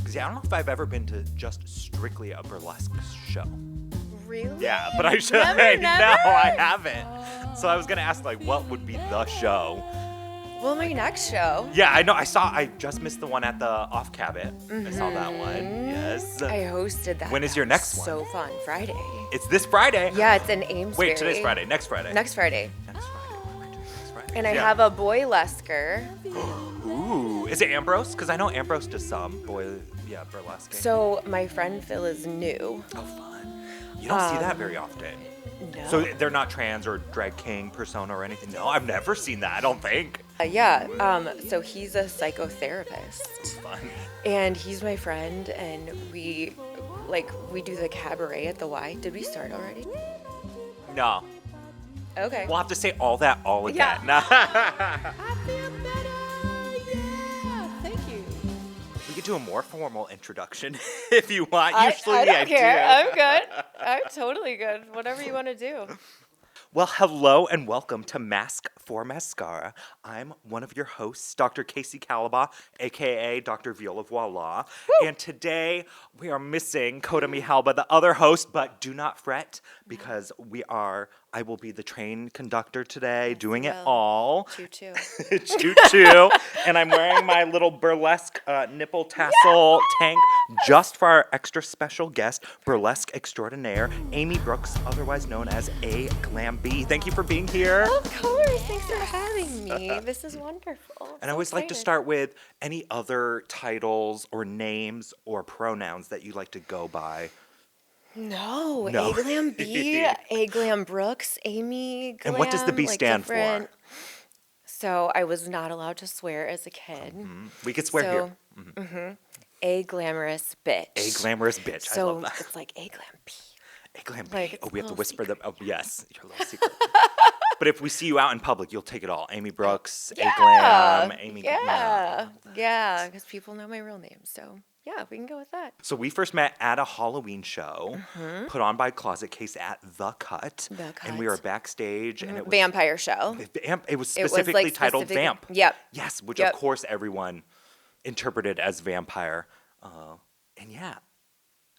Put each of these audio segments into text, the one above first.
Because I don't know if I've ever been to just strictly a burlesque show. Really? Yeah, but I should. Never? No, I haven't. So I was gonna ask, like, what would be the show? Well, my next show. Yeah, I know. I just missed the one at the Off Cabot. I saw that one. Yes. I hosted that. When is your That next was one? So fun. Friday. It's this Friday. Yeah, it's in Amesbury. Wait, today's Friday. Next Friday. Next Friday. Next Friday. What am I doing next Friday? And I Yeah. have a boy-lesker. Ooh, is it Ambrose? Because I know Ambrose does some burlesque. So my friend Phil is new. Oh, fun. You don't see that very often. No. So they're not trans or drag king persona or anything? No, I've never seen that, I don't think. So he's a psychotherapist. It's fun. And he's my friend, and we do the cabaret at the Y. Did we start already? No. Okay. We'll have to say all that all again. Yeah. I feel better, yeah. Thank you. We could do a more formal introduction if you want. I Usually don't care. do. I'm good. I'm totally good. Whatever you want to do. Well, hello and welcome to Masc for Mascara. I'm one of your hosts, Dr. Kasey Calebaugh, aka Dr. Viola, Voilà. And today we are missing Coda Mihalba, the other host, but do not fret because I will be the train conductor today, doing it well. all. Choo-choo. Choo-choo. And I'm wearing my little burlesque nipple tassel tank just for our extra special guest, burlesque extraordinaire, Amy Brooks, otherwise known as A Glam. Thank you for being here. Of course. Thanks for having me. This is wonderful. And I always like to start with any other titles or names or pronouns that you like to go by. No. No. A Glam B, A Glam Brooks, Amy Glam. And what does the B stand different. for? So I was not allowed to swear as a kid. We could swear here. A glamorous bitch. A glamorous bitch. So I love that. it's like A Glam B. A Glam B. Like, it's Oh, a we have to little whisper secret. them. Oh, yes. Your little secret. But if we see you out in public, you'll take it all. Amy Brooks, Yeah. A Glam, Amy Yeah. Yeah, because people know my real name. So yeah, we can go with that. So we first met at a Halloween show put on by Closet Case at The Cut. The And we Cut. were backstage and it was Vampire show. it was It was, specifically like, titled specific- Vamp. Yep. Yes, which Yep. of course everyone interpreted as vampire. And yeah,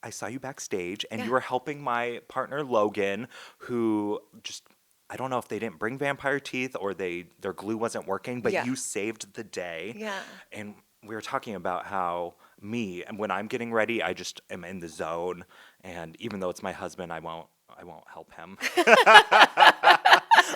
I saw you backstage and you Yeah. were helping my partner Logan, who just, I don't know if they didn't bring vampire teeth or their glue wasn't working, but Yeah. you saved the day. Yeah. And we were talking about how and when I'm getting ready, I just am in the zone. And even though it's my husband, I won't help him.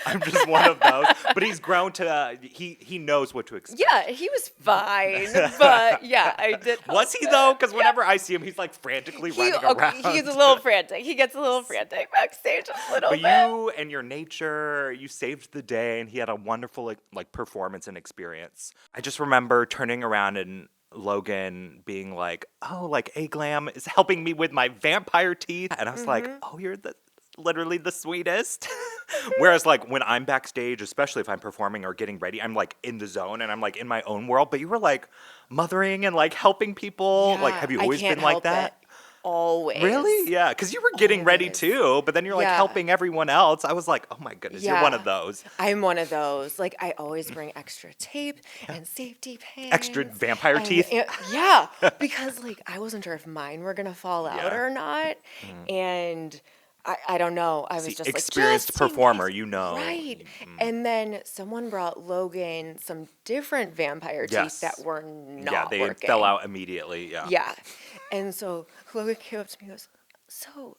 I'm just one of those. But he's grown to, he knows what to expect. Yeah, he was fine, but yeah, I did. Was he though? Because whenever I see him, he's like frantically running around. He's a little frantic. He gets a little frantic backstage a little But bit. you and your nature, you saved the day, and he had a wonderful like performance and experience. I just remember turning around and Logan being like, "Oh, like A Glam is helping me with my vampire teeth," and I was like, "Oh, you're literally the sweetest." Whereas like when I'm backstage, especially if I'm performing or getting ready, I'm like in the zone and I'm like in my own world. But you were like mothering and like helping people. Like, Yeah, have you I always can't been like help that? it. Always. Really? Yeah, because you were getting ready Always. too, but then you're like Yeah. helping everyone else. I was like, oh my goodness, you're one of those. I'm one of those. Like, I always bring extra tape and safety pins. Extra vampire teeth? Yeah, because like I wasn't sure if mine were gonna fall out Yeah. or not, and I don't know. I was See, just experienced like, just in performer, case. you know. Right. And then someone brought Logan some different vampire Yes. teeth that were not Yeah, they working. fell out immediately. Yeah. Yeah. And so Logan came up to me and goes, "So,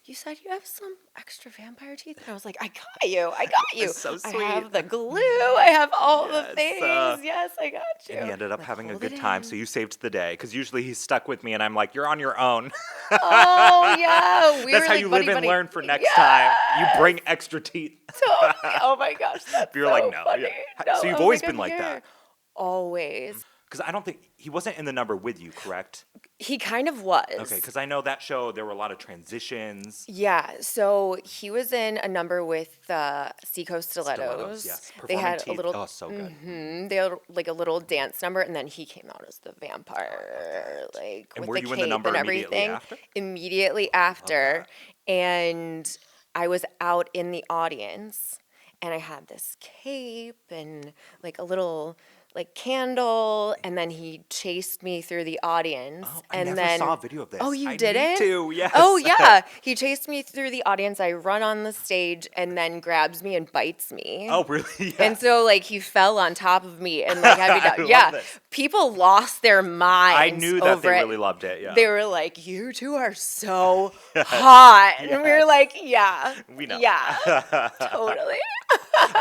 you said you have some extra vampire teeth?" And I was like, "I got you. I got you. That's so I sweet. have the glue. I have all the Yes, things. Yes, I got you." And he ended up Like, having a hold good it time, in. so you saved the day. Because usually he's stuck with me, and I'm like, "You're on your own." Oh, yeah. We That's were how like you buddy, live and buddy. learn for next time. You Yes. bring extra teeth. Totally. Oh my gosh. That's You're so like, no, funny. yeah. No, So you've I was always like, been I'm like here. that. Always. Because I don't think he wasn't in the number with you, correct? He kind of was. Okay, because I know that show, there were a lot of transitions. Yeah, so he was in a number with Seacoast Stilettos. Yes. They Performing had teeth. a little. Oh, so good. They had like a little dance number, and then he came out as the vampire, like And with were the you cape in the number and immediately everything. after? Immediately after, and I was out in the audience, and I had this cape and like a little like candle, and then he chased me through the audience. Oh, I and never then saw a video of this. Oh, you I didn't? need to, yes. Oh yeah, he chased me through the audience. I run on the stage, and then grabs me and bites me. Oh, really? Yes. And so like he fell on top of me and like had me down. I love Yeah, this. people lost their minds. I knew that over they it. really loved it. Yeah. They were like, "You two are so hot," and we were Yes. like, "Yeah, We know. yeah, totally."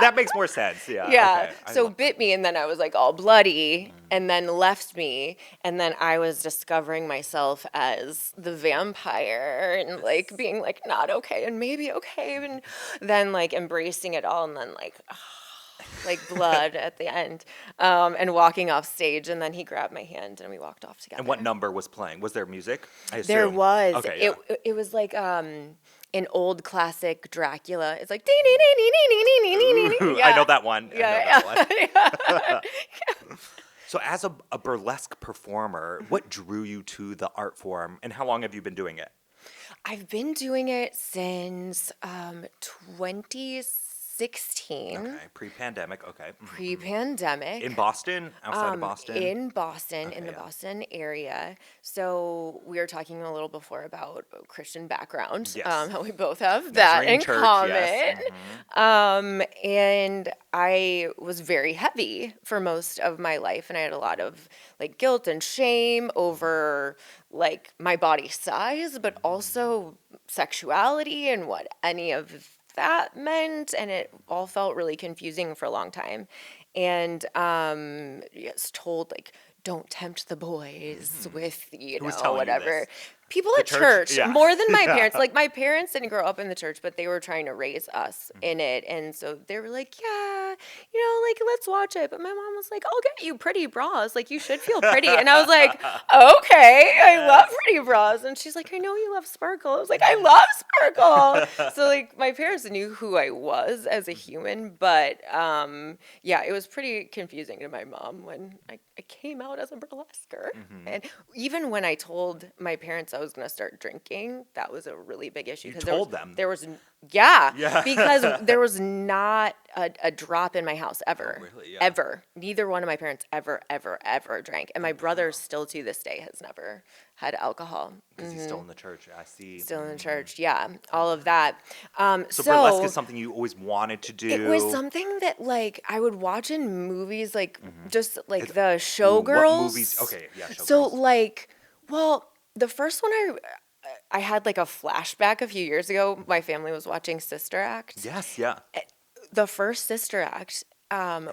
That makes more sense. Yeah. Yeah. Okay. I So love bit me, and then I was like all bloody, and then left me, and then I was discovering myself as the vampire, and like being like not okay, and maybe okay, and then like embracing it all, and then like blood at the end, and walking off stage, and then he grabbed my hand, and we walked off together. And what number was playing? Was there music? I There assume. was. Okay. Yeah. It was like an old classic Dracula. It's like ding ding ding ding ding ding ding ding ding. Ooh, I know that one. I know Yeah, that one. So as a burlesque performer, what drew you to the art form, and how long have you been doing it? I've been doing it since 2016. Okay, pre-pandemic. Okay. Mhm. Pre-pandemic. In Boston, outside of Boston. In Boston, in the yeah. Boston area. So we were talking a little before about Christian background. Yes. How we both have that Nazarene in church, common. yes. Mhm. And I was very heavy for most of my life, and I had a lot of like guilt and shame over like my body size, but also sexuality and what any of that meant, and it all felt really confusing for a long time. And yes, told like don't tempt the boys with Who was telling you whatever. this? People The at church? church Yeah. more than my Yeah. parents. Like my parents didn't grow up in the church, but they were trying to raise us in it, and so they were like, yeah, like let's watch it. But my mom was like, I'll get you pretty bras. Like you should feel pretty. And I was like, okay, I love pretty bras. And she's like, I know you love sparkle. I was like, I love sparkle. So like my parents knew who I was as a human, but yeah, it was pretty confusing to my mom when I came out as a burlesquer. And even when I told my parents I was going to start drinking, that was a really big issue. You 'cause told them? There was, yeah, Yeah. because there was not a drop in my house ever. Oh, really? Yeah. Ever. Neither one of my parents ever drank. And my brother still to this day has never had alcohol. Because he's still in the church. I see. Still in the church, yeah, all of that. So burlesque is something you always wanted to do. It was something that like I would watch in movies, like just like It's- the Ooh, Showgirls. what movies? Okay, yeah. So Showgirls. like, well, the first one I had like a flashback a few years ago. My family was watching Sister Act. Yes. Yeah. The first Sister Act,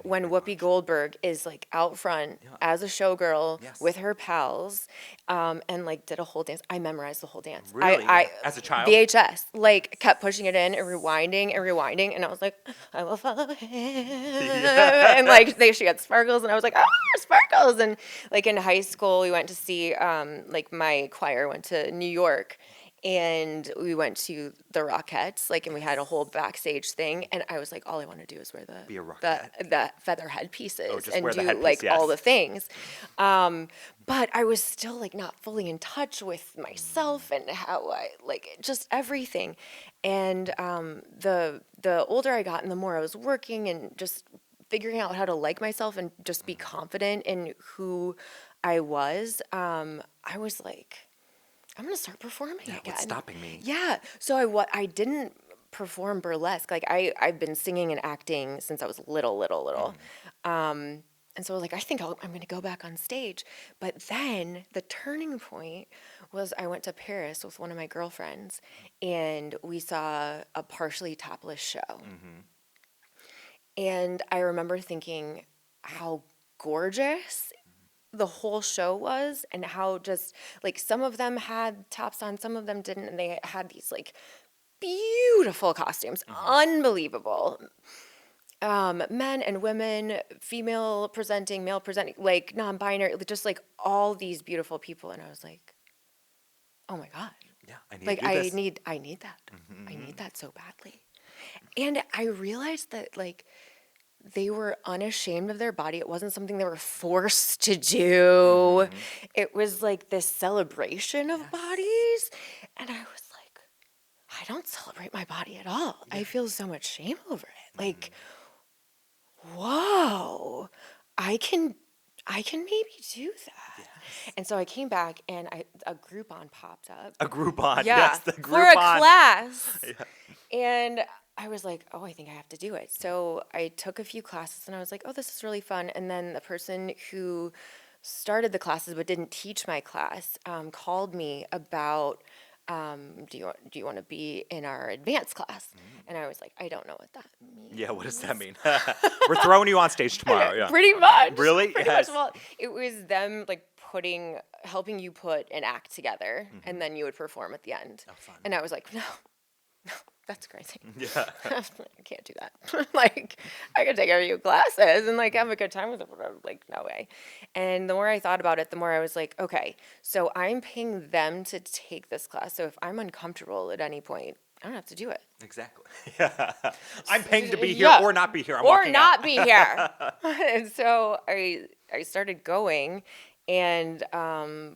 when Whoopi Goldberg is like out front as a showgirl Yes. with her pals, and like did a whole dance. I memorized the whole dance. Really? I As a child? VHS, like kept pushing it in and rewinding, and I was like, I will follow him, and like she had sparkles, and I was like, sparkles, and like in high school we went to see, like my choir went to New York. And we went to the Rockettes, like, and we had a whole backstage thing. And I was like, all I want to do is wear Be a Rockette. the feather headpieces Oh, just and wear the do headpiece, like all yes. the things. But I was still like not fully in touch with myself and how I like just everything. And the older I got and the more I was working and just figuring out how to like myself and just be confident in who I was like, I'm gonna start performing again. What's stopping me? Yeah. So I didn't perform burlesque. Like I've been singing and acting since I was little. And so I was like, I think I'm going to go back on stage. But then the turning point was I went to Paris with one of my girlfriends, and we saw a partially topless show. And I remember thinking how gorgeous the whole show was, and how just like some of them had tops on, some of them didn't, and they had these like beautiful costumes, unbelievable. Men and women, female presenting, male presenting, like non-binary, just like all these beautiful people, and I was like, oh my God. Yeah. I need Like to do this. I need that. I need that so badly. And I realized that like they were unashamed of their body. It wasn't something they were forced to do. It was like this celebration of bodies. And I was like, I don't celebrate my body at all. I feel so much shame over it. Like, whoa. I can maybe do that. Yes. And so I came back and a Groupon popped up. A Groupon. Yeah, Yes, the for a Groupon. class. Yeah. And I was like, oh, I think I have to do it. So I took a few classes and I was like, oh, this is really fun. And then the person who started the classes but didn't teach my class called me about, do you want to be in our advanced class? And I was like, I don't know what that means. Yeah, what does that mean? We're throwing you on stage tomorrow. Yeah. Pretty much. Really? Pretty Yes. much. Well, it was them like helping you put an act together, and then you would perform at the end. Oh, fun. And I was like, no, that's crazy. Yeah. I can't do that. Like, I could take a few classes and like have a good time with it. But I was like, no way. And the more I thought about it, the more I was like, okay, so I'm paying them to take this class. So if I'm uncomfortable at any point, I don't have to do it. Exactly. Yeah. I'm paying to be here Yeah. or not be here. I'm Or walking not out. be here. And so I started going and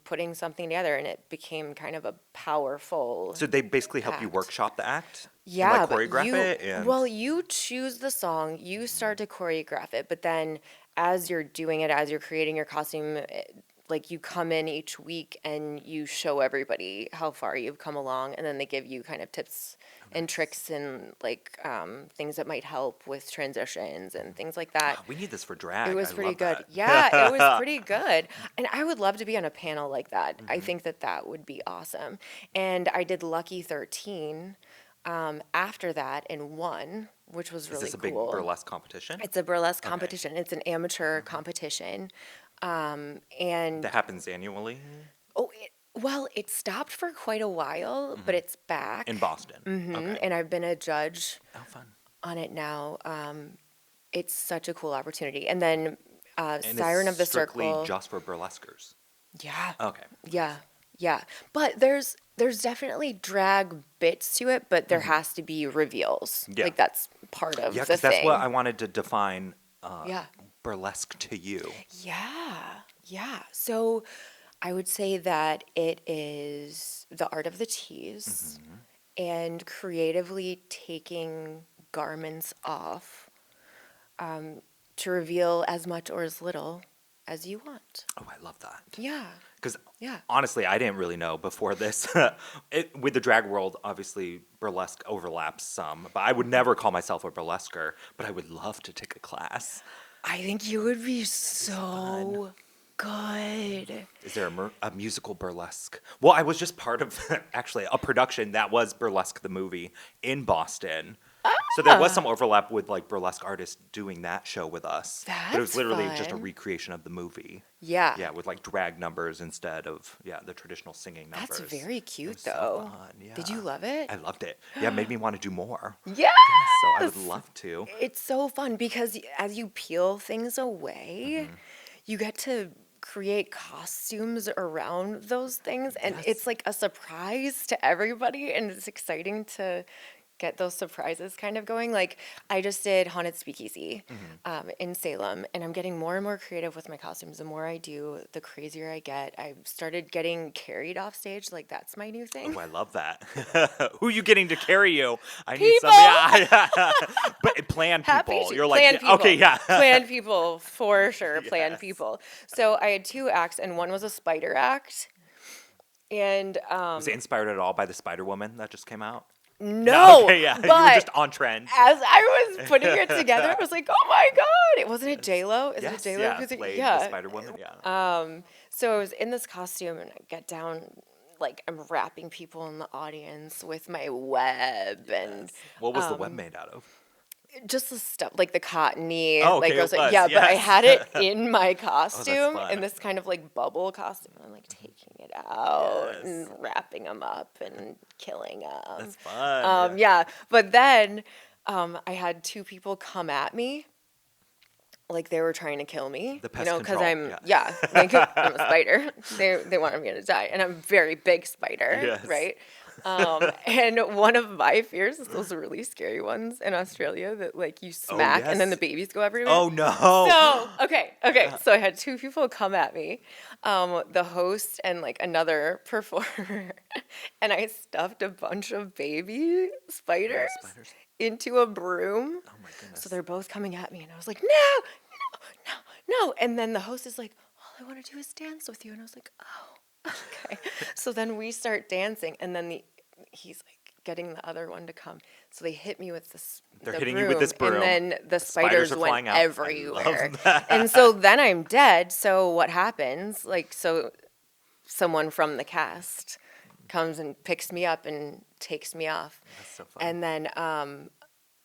putting something together, and it became kind of a powerful. So they basically help you act. workop the act? Yeah, And, like, but choreograph you, it? And... well, you choose the song, you start to choreograph it, but then as you're doing it, as you're creating your costume, like you come in each week and you show everybody how far you've come along, and then they give you kind of tips and tricks and like things that might help with transitions and things like that. Oh, we need this for drag. It was I pretty love good. that. Yeah, it was pretty good. And I would love to be on a panel like that. I think that would be awesome. And I did Lucky 13 after that and won, which was Is really this a big cool. burlesque competition? It's a burlesque competition. It's an amateur competition. And That happens annually well, it stopped for quite a while, but it's back. in Boston. Okay. And I've been a judge Oh, fun. on it now. It's such a cool opportunity. And then And Siren it's of the strictly Circle. just for burlesquers. Yeah. Okay. Yeah. But there's definitely drag bits to it, but there has to be reveals. Yeah. Like that's part of Yeah, the because thing. that's what I wanted to define Yeah. burlesque to you. Yeah. So I would say that it is the art of the tease and creatively taking garments off to reveal as much or as little as you want. Oh, I love that. Yeah. Because Yeah. honestly, I didn't really know before this. With the drag world, obviously, burlesque overlaps some, but I would never call myself a burlesquer, but I would love to take a class. I think you would be so good. Is there a musical burlesque? Well, I was just part of, actually, a production that was Burlesque the movie in Boston. So there was some overlap with like burlesque artists doing that show with us. But it was That's literally just a fun. recreation of the movie. Yeah. Yeah, with like drag numbers instead of the traditional singing numbers. That's very It cute, was so though. fun, Did you yeah. love it? I loved it. Yeah, it made me want to do more. Yes! So I would love to. It's so fun because as you peel things away, you get to create costumes around those things, and Yes. it's like a surprise to everybody, and it's exciting to get those surprises kind of going. Like I just did Haunted Speakeasy in Salem, and I'm getting more and more creative with my costumes. The more I do, the crazier I get. I've started getting carried off stage. Like that's my new thing. Oh, I love that. Who are you getting to carry you? I need People! some. Yeah. But plan Happy people. to- You're like, plan people. okay, yeah. Plan people for sure. Plan Yes. people. So I had 2 acts, and one was a spider act. And Was it inspired at all by the Spider Woman that just came out? no, Okay, yeah. You were but just on trend. as I was putting it together, I was like, "Oh my god!" It wasn't it J Lo? Is Yes, it J Lo? yeah, played the Spider Woman. Yeah. So I was in this costume, and I get down, like I'm wrapping people in the audience with my web and What was the web made out of? just the stuff like the cottony. Oh, like okay, I was it like, was, yeah, but I yes. had it in my costume fun. in this kind of like bubble costume. I'm like taking it out Yes. and wrapping them up and killing them. That's fun. Yeah, but then I had 2 people come at me. Like they were trying to kill me, The pest because control, I'm yeah. like, I'm a spider. They wanted me to die, and I'm a very big spider, Yes. right? And one of my fears is those really scary ones in Australia that like you smack and then the yes. babies go everywhere. Oh no. So okay. So I had 2 people come at me, the host and like another performer, and I stuffed a bunch of baby spiders spiders. into a broom. Oh my goodness. So they're both coming at me, and I was like, no, no. And then the host is like, all I want to do is dance with you. And I was like, oh, okay. So then we start dancing, and then he's like getting the other one to come. So they hit me with They're hitting you with this broom. and then the spiders spiders are went flying out. I everywhere. love that. And so then I'm dead. So what happens? Like, so someone from the cast comes and picks me up and takes me off. That's so fun. And then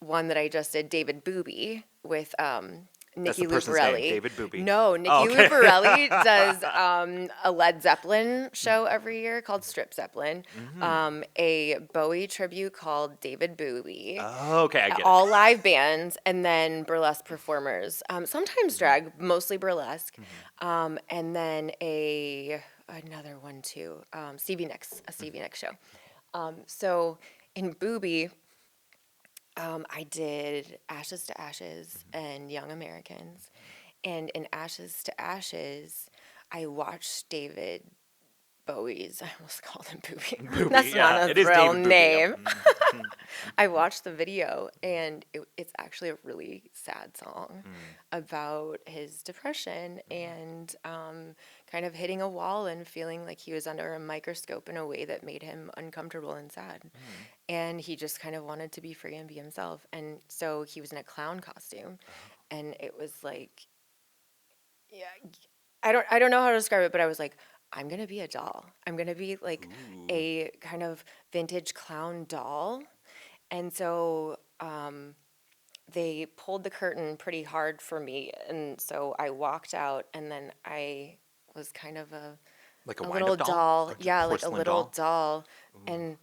one that I just did, David Booby, with That's Nikki the person's name, Luparelli. David Booby. No, Nikki Oh, okay. Luparelli does a Led Zeppelin show every year called Strip Zeppelin, a Bowie tribute called David Booby. Oh, okay, I get it. All live bands, and then burlesque performers. Sometimes drag, mostly burlesque, and then another one too, Stevie Nicks, a Stevie Nicks show. So in Booby, I did Ashes to Ashes and Young Americans. And in Ashes to Ashes, I watched David Bowie's, I almost called him Booby. Booby, That's yeah, not it a is real David Booby, name. yeah. I watched the video, and it's actually a really sad song about his depression and kind of hitting a wall and feeling like he was under a microscope in a way that made him uncomfortable and sad. And he just kind of wanted to be free and be himself. And so he was in a clown costume, and it was like, yeah, I don't know how to describe it, but I was like, I'm going to be a doll. I'm going to be like a kind of vintage clown doll. And so they pulled the curtain pretty hard for me. And so I walked out, and then I was kind of a little doll. Like a Yeah, like a porcelain little doll. And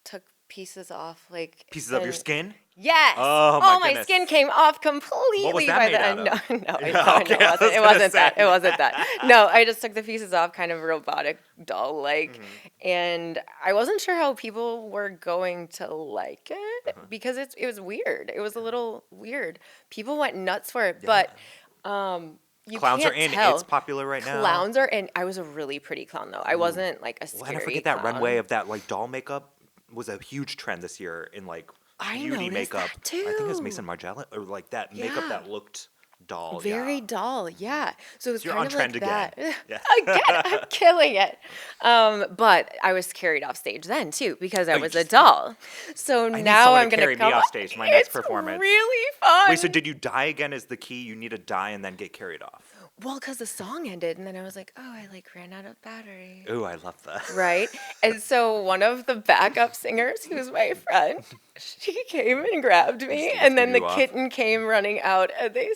took pieces off. Like Pieces of your skin? Yes. Oh, my goodness. Skin came off completely What was that by made the out end. of? No, Okay, I was it gonna wasn't say. that. It wasn't that. No, I just took the pieces off, kind of robotic doll like, and I wasn't sure how people were going to like it because it was weird. It was a little weird. People went nuts for it, but you Clowns can't are in. tell. It's popular right now. Clowns are in. I was a really pretty clown though. I wasn't like a scary Well, and I forget that clown. runway of that like doll makeup was a huge trend this year in like I beauty noticed makeup. that, I think it was too. Mason Margiela or like that makeup Yeah. that looked doll. Very yeah. doll, yeah. So it was You're kind on of trend like again. that. Yeah. Again, I'm killing it. But I was carried off stage then too because I you was a just- doll. So I need now someone I'm to gonna carry me come off stage for my next it's performance. Really fun. Wait, so did you die again? Is the key? You need to die and then get carried off. Well, because the song ended, and then I was like, oh, I like ran out of battery. Ooh, I love that. Right? And so one of the backup singers, who's my friend, she came and grabbed me, and then the you off. kitten came running out, and they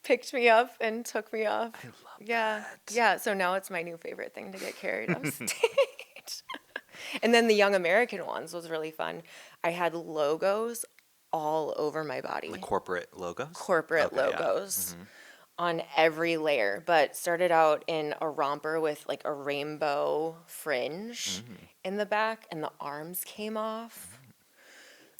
picked me up and took me off. I love Yeah. that. Yeah. So now it's my new favorite thing to get carried off stage. And then the Young American ones was really fun. I had logos all over my body. Like corporate logos? Corporate Okay, yeah. logos on every layer, but started out in a romper with like a rainbow fringe in the back, and the arms came off.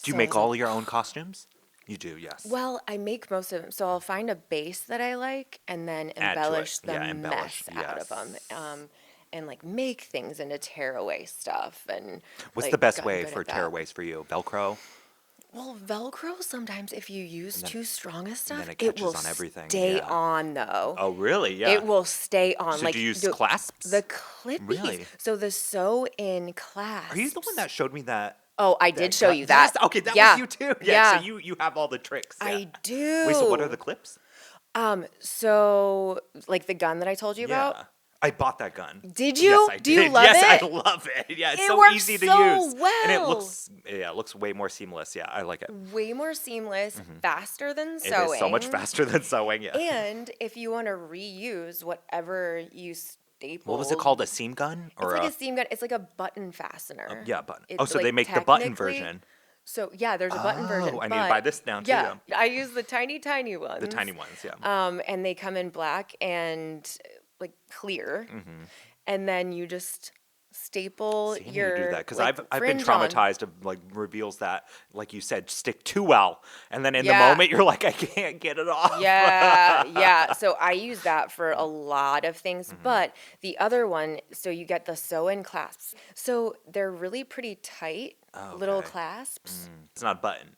Do you So I make was all like, your own costumes? You do, yes. well, I make most of them. So I'll find a base that I like and then Add to it. embellish the Yeah, embellish, mess out of them. yes. And like make things into tearaway stuff. And What's like, the best gotten way good for at that. tearaways for you? Velcro? Well, Velcro sometimes if you use too strong a stuff, then it it catches will on everything, stay yeah. on though. Oh, really? Yeah. It will stay on. So like do you use the, clasps? The clippies. Really? So the sew-in clasps. Are you the one that showed me that? Oh, I did show you that. Yes, okay, that Yeah. was you too. Yeah. So you have all the tricks. Yeah. I do. Wait, so what are the clips? So like the gun that I told you about. Yeah. I bought that gun. Did you? Yes, I Do you did. love yes, it? I love it. Yeah, it's It so works easy to so use. And it well. looks way more seamless. Yeah, I like it. Way more seamless, faster than It sewing. is so much faster than sewing. Yeah. And if you want to reuse whatever you stapled. What was it called? A seam gun? It's like a seam gun. It's like a button fastener. yeah, button. It's Oh, so like they make the button technically- version. So yeah, there's a button version. Oh, I need to buy this now, too. Yeah, I use the tiny ones. The tiny ones, yeah. And they come in black and like clear, and then you just staple See, I need your. to do that because like, I've been fringe on. traumatized of like reveals that, like you said, stick too well, and then in the Yeah. moment you're like, I can't get it off. Yeah. So I use that for a lot of things. Mm-hmm. But the other one, so you get the sew-in clasps. So they're really pretty tight Oh, little okay. clasps. It's not a button.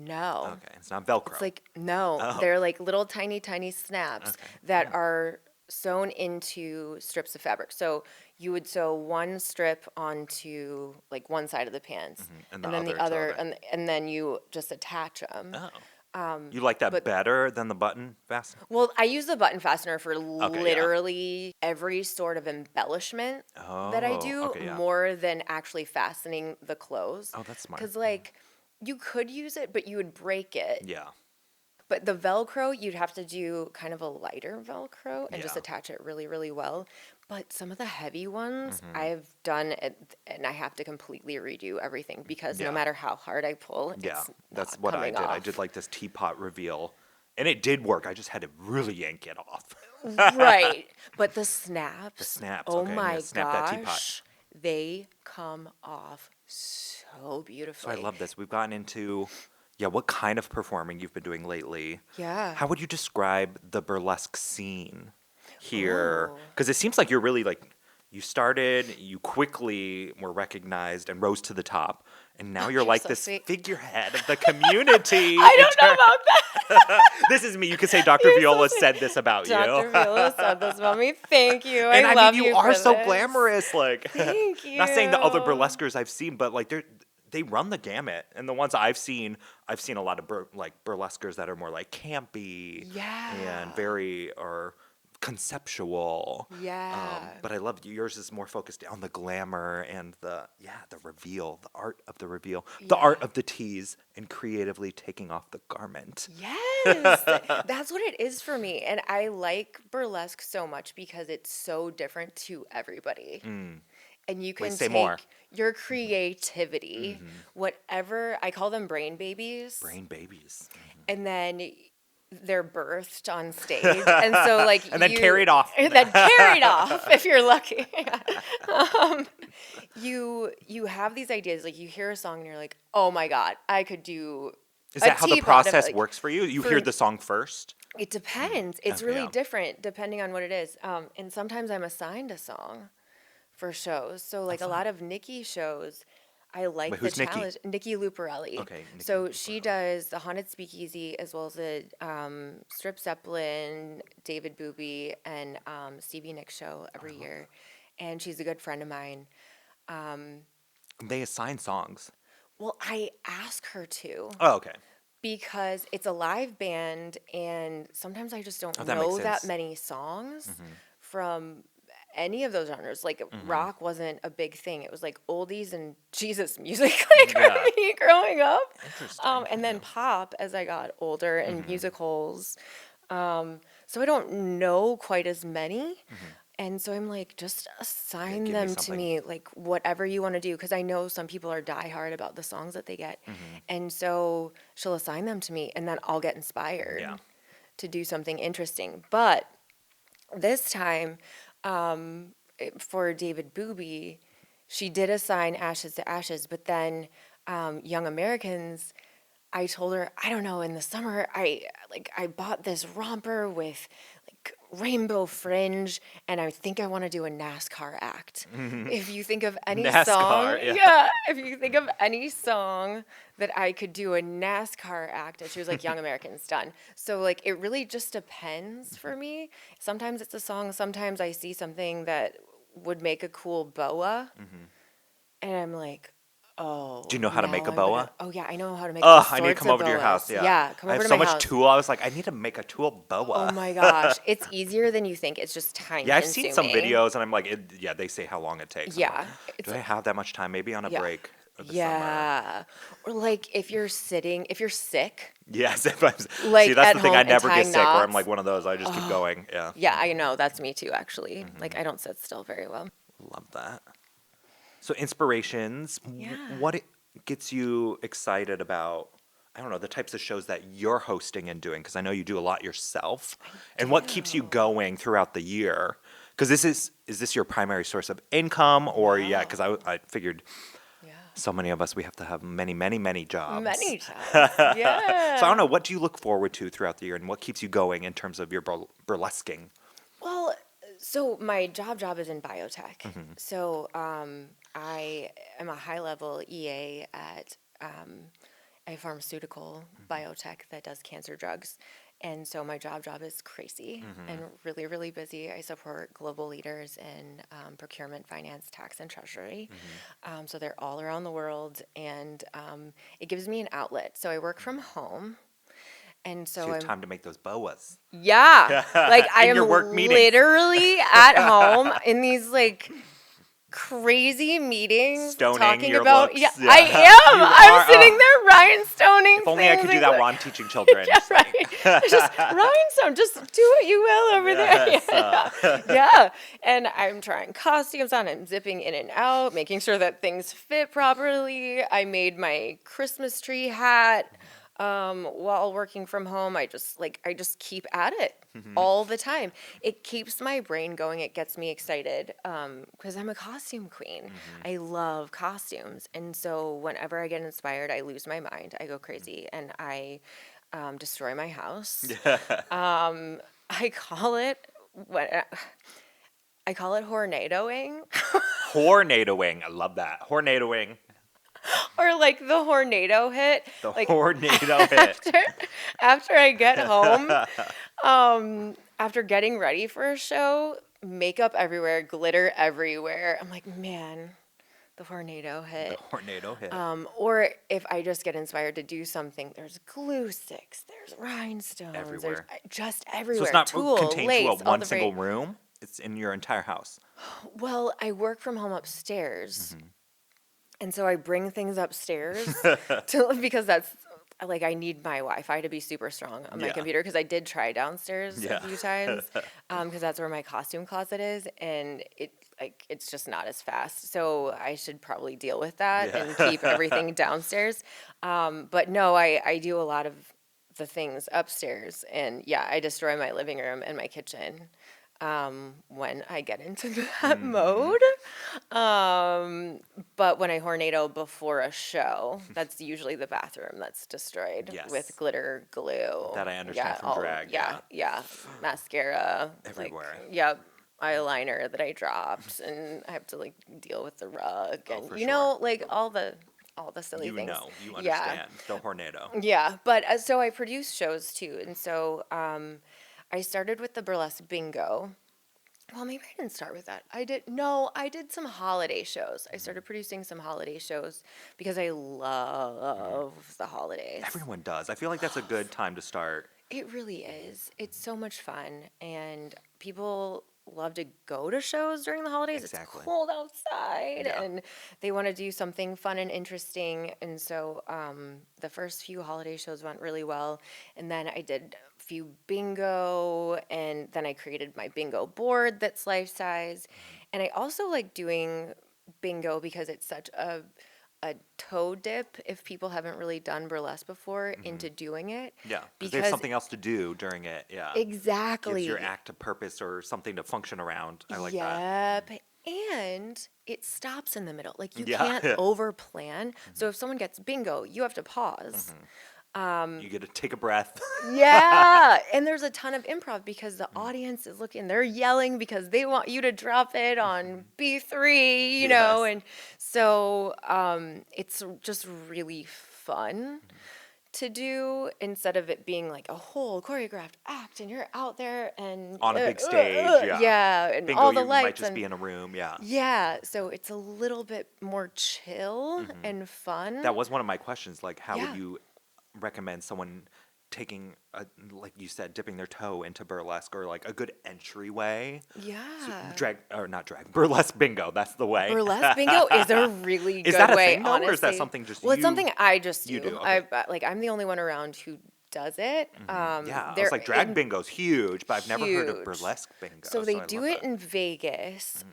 No. Okay, it's not Velcro. It's like, no, Oh. they're like little tiny, tiny snaps Okay. that are sewn into strips of fabric. So you would sew one strip onto like one side of the pants, And and then the to other, and then you just attach them. Oh. You like that but- better than the button fastener? Well, I use the button fastener for yeah. literally every sort of embellishment that I Oh, do, okay, yeah. more than actually fastening the clothes. Oh, that's smart. Because, like, you could use it, but you would break it. Yeah. But the Velcro, you'd have to do kind of a lighter Velcro and just Yeah. attach it really, really well. But some of the heavy ones Mm-hmm. I've done, and I have to completely redo everything because Yeah. no matter how hard I pull, Yeah, it's that's not what I coming did. I off. did like this teapot reveal, and it did work. I just had to really yank it off. Right. But the snaps. The snaps, Oh okay, my yeah, snap that teapot. gosh. They come off so So beautifully. I love this. We've gotten into, what kind of performing you've been doing lately. Yeah. How would you describe the burlesque scene here? Oh. Because it seems like you're really like, you started, you quickly were recognized and rose to the top. And now you're You're like so this sweet. figurehead of the community. I don't know about that. This is me. You could say Dr. You're so Viola sweet. said this about Dr. you. Viola said this about me. Thank you. And I I love mean, you you are for so this. glamorous. Like, Thank not saying the other you. burlesquers I've seen, but like they run the gamut. And the ones I've seen a lot of burlesquers that are more like campy Yeah. and very conceptual. Yeah. But I love yours is more focused on the glamour and the reveal, the art of the reveal, the art of the tease, and creatively taking off the garment. Yes, that's what it is for me. And I like burlesque so much because it's so different to everybody. And you can say take more. your creativity, whatever, I call them brain babies. Brain babies. And then they're birthed on stage. And so like And then carried off. And then carried off if you're lucky. You have these ideas, like you hear a song and you're like, oh my God, I could do Is a that how the teapot of it, process like, works for you? You for- hear the song first? It depends. It's Okay, really yeah. different depending on what it is. And sometimes I'm assigned a song for shows. So like a lot of Nikki shows, I like Wait, the who's Nikki? challenge. Nikki Luparelli. Okay, Nikki So she does the Haunted Speakeasy as well as the Strip Zeppelin, David Boobie, and Stevie Nicks show every year. And she's a good friend of mine. They assign songs. Well, I ask her to. Oh, okay. Because it's a live band, and sometimes I just don't Oh, that makes know that sense. many songs from any of those genres. Like rock wasn't a big thing; it was like oldies and Jesus music, like Yeah. for me growing up. Interesting. And then pop as I got older, and musicals. So I don't know quite as many. And so I'm like, just assign give me them to something. me, like whatever you want to do, because I know some people are diehard about the songs that they get, and so she'll assign them to me, and then I'll get inspired Yeah. to do something interesting. But this time, for David Boobie, she did assign Ashes to Ashes, but then Young Americans, I told her, I don't know, in the summer, I bought this romper with like rainbow fringe, and I think I want to do a NASCAR act. If you think of any NASCAR, song, yeah. if you think of any song that I could do a NASCAR act, and she was like, Young Americans, done. So like, it really just depends for me. Sometimes it's a song, sometimes I see something that would make a cool boa, and I'm like, oh. Do you know how to make now a I'm boa? gonna- Oh yeah, I know how to make. Oh, all I need to sorts come of over to your house. boas. Yeah. Come I over have to so my much house. tulle. I was like, I need to make a tulle boa. Oh my gosh, it's easier than you think. It's just time. Yeah, I've seen some consuming. videos, and I'm like, they say how long it takes. I'm Yeah, like, it's do I have that much time? Maybe on a Yeah. break of the summer. Yeah, or like if you're sick. Yes, if I'm, Like, see, that's at the thing. home I and never get tying sick, where I'm knots. like one of those. I just keep going. Yeah, Yeah, I know that's me too. Actually, like I don't sit still very well. love that. So inspirations. Yeah. What gets you excited about? I don't know, the types of shows that you're hosting and doing, because I know you do a lot yourself. And what keeps you going throughout the year? Because is this your primary source of income, or because I figured Yeah, so many of us, we have to have many, many, many jobs. many times. Yeah. So I don't know, what do you look forward to throughout the year, and what keeps you going in terms of your burlesquing? Well, so my job is in biotech. So I am a high level EA at a pharmaceutical biotech that does cancer drugs. And so my job is crazy and really, really busy. I support global leaders in procurement, finance, tax, and treasury. So they're all around the world, and it gives me an outlet. So I work from home, and So so you have I'm time to make those boas. yeah, like I In am your work meetings. literally at home in these like crazy meetings Stoning talking your about looks. yeah, Yeah. I am. You I'm are, sitting there rhinestoning. If only I could do things, that like- while I'm teaching children. Yeah, Just like- right. It's just rhinestone. Just do what you will over Yes, there. Yeah. And I'm trying costumes on. I'm zipping in and out, making sure that things fit properly. I made my Christmas tree hat while working from home. I just keep at it all the time. It keeps my brain going. It gets me excited because I'm a costume queen. I love costumes. And so whenever I get inspired, I lose my mind. I go crazy and I destroy my house. I call it hornadoing. Hornadoing. I love that. Hornadoing. Or like the hornado hit. The like hornado hit. after I get home, after getting ready for a show, makeup everywhere, glitter everywhere. I'm like, man, the hornado The hit. hornado hit. Or if I just get inspired to do something, there's glue sticks, there's rhinestones, Everywhere. there's just So everywhere. it's not Tulle, contained lace, to all one the single right- room. It's in your entire house. Well, I work from home upstairs. And so I bring things upstairs because that's like I need my Wi-Fi to be super strong on my Yeah. computer because I did try downstairs Yeah. a few times because that's where my costume closet is and it's just not as fast. So I should probably deal with that Yeah. and keep everything downstairs. But no, I do a lot of the things upstairs and yeah, I destroy my living room and my kitchen when I get into that mode. But when I hornado before a show, that's usually the bathroom that's destroyed Yes. with glitter glue. That I understand from all- drag, Yeah. Mascara. Everywhere. Yep. Eyeliner that I dropped and I have to like deal with the rug and for you know, like all the silly You things. know. You Yeah. understand. The hornado. Yeah, but so I produce shows too, and so I started with the burlesque bingo. Well, maybe I didn't start with that. I did some holiday shows. I started producing some holiday shows because I love the holidays. Everyone does. I feel like that's a good time to start. It really is. It's so much fun, and people love to go to shows during the holidays. Exactly. It's cold outside, Yeah. and they want to do something fun and interesting. And so the first few holiday shows went really well, and then I did a few bingo, and then I created my bingo board that's life size. And I also like doing bingo because it's such a toe dip if people haven't really done burlesque before into doing it. Yeah. Because there's something else to do during it. Yeah. Exactly. Gives your act a purpose or something to function around. I like that. Yep. And it stops in the middle. Like you Yeah. can't over plan. So if someone gets bingo, you have to pause. You get to take a breath. Yeah. And there's a ton of improv because the audience is looking, they're yelling because they want you to drop it on B3, you know. Yes. And so it's just really fun to do instead of it being like a whole choreographed act and you're out there and On a big stage, yeah. yeah, and Bingo, all the you lights might just and be in a room. Yeah. yeah, so it's a little bit more chill and fun. That was one of my questions. Like, how Yeah. would you recommend someone taking, like you said, dipping their toe into burlesque or like a good entryway? Yeah. Burlesque bingo. That's the way. Burlesque bingo is a really Is good that a way, thing, though, honestly. or is that something just Well, it's you- something I just do. you do, okay. I'm the only one around who does it. Yeah, I they're was like, drag in- bingo's huge, but I've never heard of Huge. burlesque bingo. So they I do love it that. in Vegas.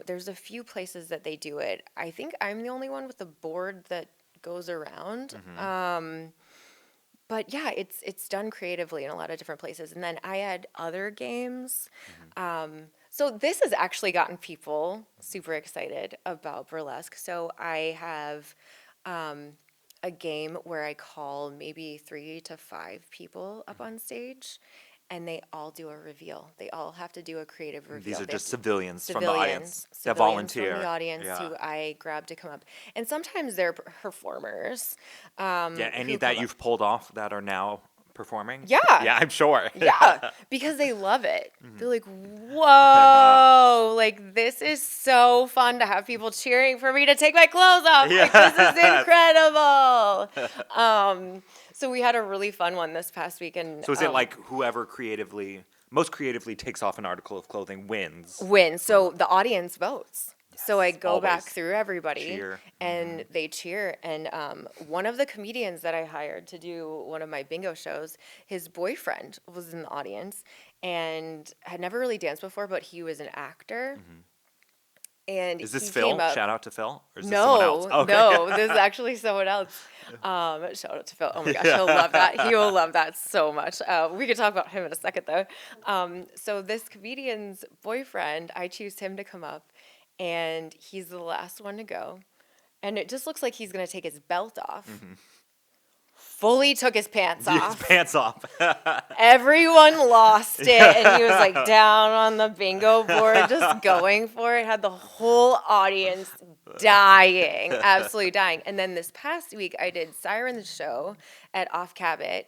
There's a few places that they do it. I think I'm the only one with a board that goes around. But yeah, it's done creatively in a lot of different places. And then I had other games. So this has actually gotten people super excited about burlesque. So I have a game where I call maybe 3 to 5 people up on stage. and they all do a reveal. They all have to do a creative reveal. These are They just have civilians from the audience that civilians volunteer. from the audience Yeah. who I grab to come up, and sometimes they're performers. Yeah, any who that come up. you've pulled off that are now performing? Yeah. Yeah, I'm sure. Yeah, because they love it. Mm-hmm. They're like, whoa, like this is so fun to have people cheering for me to take my clothes off. Like this is Yes. incredible. So we had a really fun one this past week, and So is it like whoever most creatively takes off an article of clothing wins? wins. So the audience votes. So I Yes, go back always. through everybody Cheer. and they cheer. And one of the comedians that I hired to do one of my bingo shows, his boyfriend was in the audience and had never really danced before, but he was an actor. And Is this he Phil? came up. Shout out to Phil? Or is this someone else? No, no, this is actually someone else. Shout out to Phil. Oh my gosh, he'll love that. He will love that so much. We could talk about him in a second, though. So this comedian's boyfriend, I choose him to come up, and he's the last one to go. And it just looks like he's going to take his belt off. Fully took his pants His off. pants off. Everyone lost it, and he was like down on the bingo board, just going for it. Had the whole audience dying, absolutely dying. And then this past week, I did Siren's show at Off Cabot,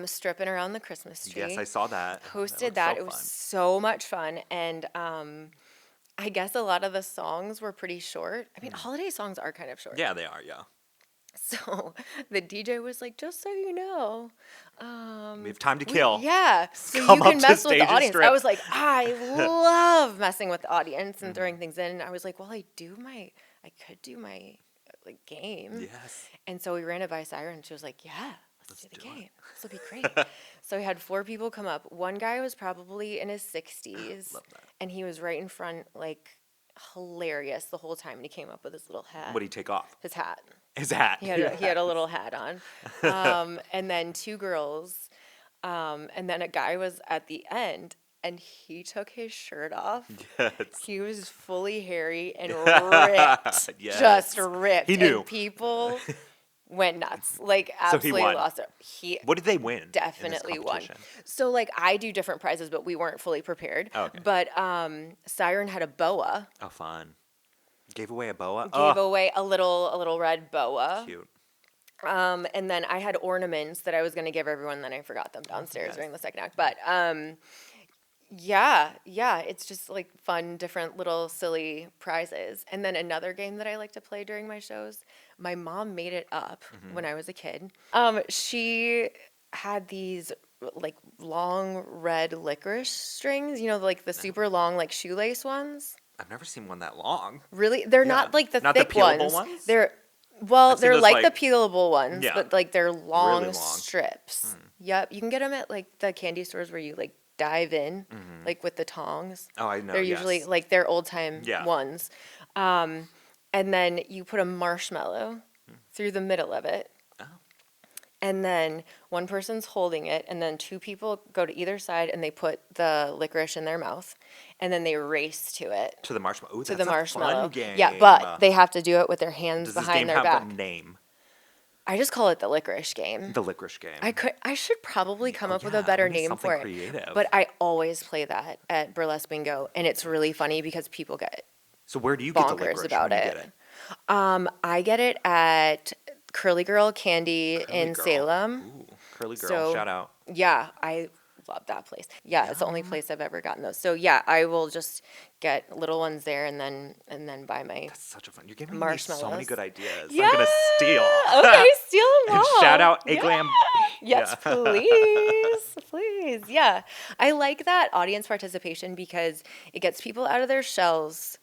stripping around the Christmas tree. Yes, I saw that. Hosted looked that. so It was fun. so much fun, and I guess a lot of the songs were pretty short. I mean, holiday songs are kind of short. Yeah, they are, yeah. So the DJ was like, just so you know, We have time to kill. yeah, so Come you up can to mess with stage the and audience. I strip. was like, I love messing with the audience and throwing things in. And I was like, well, I could do my like game. Yes. And so we ran it by Siren. She was like, yeah, let's do the game. This will be great. So we had 4 people come up. One guy was probably in his 60s. Love that. And he was right in front, like hilarious the whole time. And he came up with his little hat. What do you take off? His hat. His hat. He had a little hat on. And then 2 girls. And then a guy was at the end, and he took his shirt off. Yes. He was fully hairy and ripped. Yes. Just ripped. He knew. And people went nuts. Like, So he absolutely won. lost it. He What did they win? in this definitely won. competition? So, like, I do different prizes, but we weren't fully prepared. Oh, okay. But Siren had a boa. Oh, fun. Gave away a boa? Gave away a little red boa. Cute. And then I had ornaments that I was going to give everyone, then I forgot them downstairs Yes. during the second act. But yeah, it's just like fun, different little silly prizes. And then another game that I like to play during my shows, my mom made it up when I was a kid. She had these like long red licorice strings, you know, like the super long like shoelace ones. I've never seen one that long. Really? They're Yeah. not like the Not the thick peelable ones. ones? They're I've seen they're those, like the like- peelable ones, Yeah. but like they're long, Really long. strips. Yep, you can get them at like the candy stores where you like dive in, like with the tongs. Oh, I know. They're usually yes. like they're old time Yeah. ones. And then you put a marshmallow through the middle of it. Oh. And then one person's holding it, and then 2 people go to either side and they put the licorice in their mouth, and then they race to it. To the marshmallow. Ooh, To that's the marshmallow. A fun game. Yeah, but they have to do it with their hands Does this behind game their have back. a name? I just call it the licorice game. The licorice game. I should probably come up with a yeah, better we need name something for it. creative. But I always play that at Burlesque Bingo, and it's really funny because people get So where do you get the bonkers licorice? about when you it. get it? I get it at Curly Girl Candy Curly in Girl. Salem. Ooh, Curly Girl. So- Shout out. Yeah, I love that place. Yeah, it's the only place I've ever gotten those. So yeah, I will just get little ones there and then buy my That's such a fun. You're giving me so many marshmallows. good ideas. Yeah. I'm gonna steal. Okay, steal them And all. shout out A Yeah. Glam. Yes, Yeah. please. Yeah. I like that audience participation because it gets people out of their shells.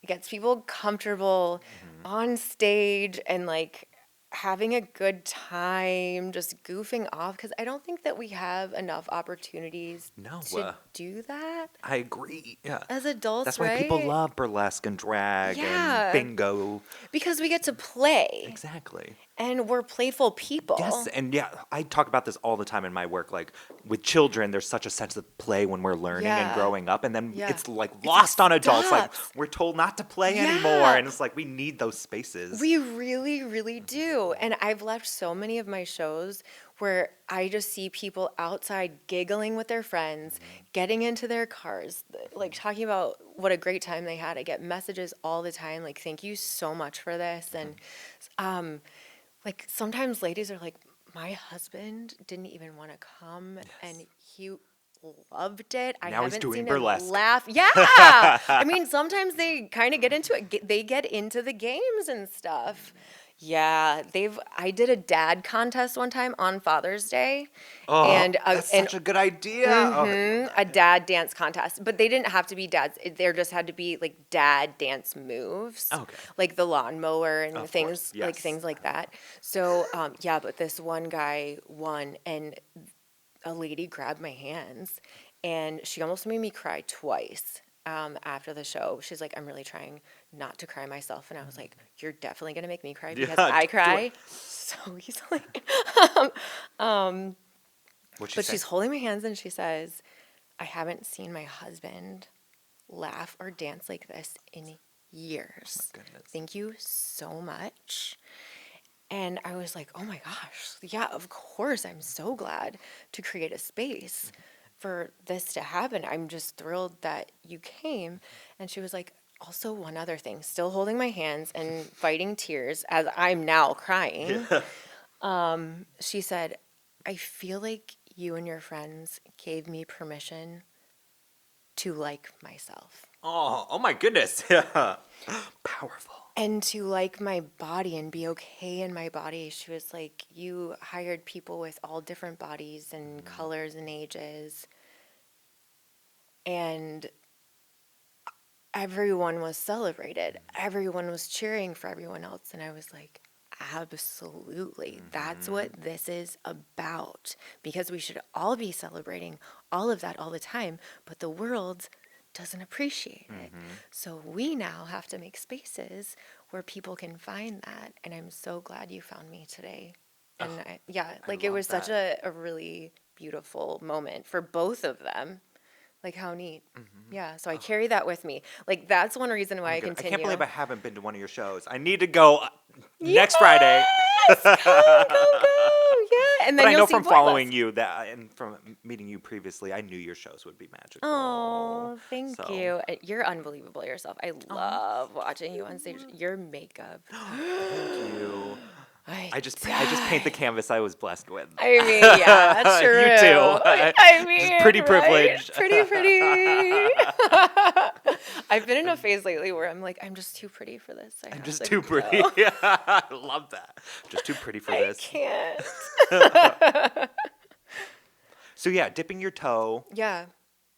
It gets people comfortable on stage and like having a good time, just goofing off. Because I don't think that we have enough opportunities No, to do that I agree. Yeah. as adults, That's right? why people love burlesque and drag Yeah. and bingo. Because we get to play Exactly. and we're playful people. Yes, and yeah, I talk about this all the time in my work. Like with children, there's such a sense of play when we're learning and Yeah. growing up, and then Yeah. it's like lost on adults. Like stops. we're told not to play anymore, Yeah. and it's like we need those spaces. We really, really do. And I've left so many of my shows where I just see people outside giggling with their friends, getting into their cars, like talking about what a great time they had. I get messages all the time, like, thank you so much for this. And like sometimes ladies are like, my husband didn't even want to come and he loved it. I Now he's haven't doing seen burlesque. him laugh. Yeah. I mean, sometimes they kind of get into it. They get into the games and stuff. Yeah, I did a dad contest one time on Father's Day, Oh, and that's such a good idea. Oh, a dad dance contest. But they didn't have to be dads. There just had to be like dad dance moves, Okay. like the lawnmower and Of things course, yes. things like that. So yeah, but this one guy won, and a lady grabbed my hands, and she almost made me cry twice. After the show, she's like, I'm really trying not to cry myself. And I was like, you're definitely going to make me cry because Yeah, I do cry it. so easily. What'd she But say? she's holding my hands and she says, I haven't seen my husband laugh or dance like this in years. goodness. Thank you so much. And I was like, oh my gosh, yeah, of course. I'm so glad to create a space for this to happen. I'm just thrilled that you came. And she was like, also one other thing, still holding my hands and fighting tears as I'm now crying. She said, I feel like you and your friends gave me permission to like myself Oh my goodness. Yeah. Powerful. and to like my body and be okay in my body. She was like, you hired people with all different bodies and colors and ages, and everyone was celebrated. Everyone was cheering for everyone else. And I was like, absolutely. That's what this is about. Because we should all be celebrating all of that all the time. But the world doesn't appreciate it. So we now have to make spaces where people can find that. And I'm so glad you found me today. And it love was such a really beautiful moment for both of them. Like, how neat. Yeah, so I carry that with me. Like, that's one reason why I Good. I continue. can't believe I haven't been to one of your shows. I need to go next Friday. Yes! Go, yeah. And then But I you'll know see from Boy following List. you that, and from meeting you previously, I knew your shows would be magical. Oh, thank So- you. You're unbelievable yourself. I love watching you on stage. Your makeup. Thank you. I just paint the die. canvas I was blessed with. I mean, yeah, true. You too. I mean, Just pretty right? privileged. Pretty. I've been in a phase lately where I'm like, I'm just too pretty for this. I'm just too pretty. go. Yeah, I love that. Just too pretty for I this. can't. So yeah, dipping your toe. Yeah.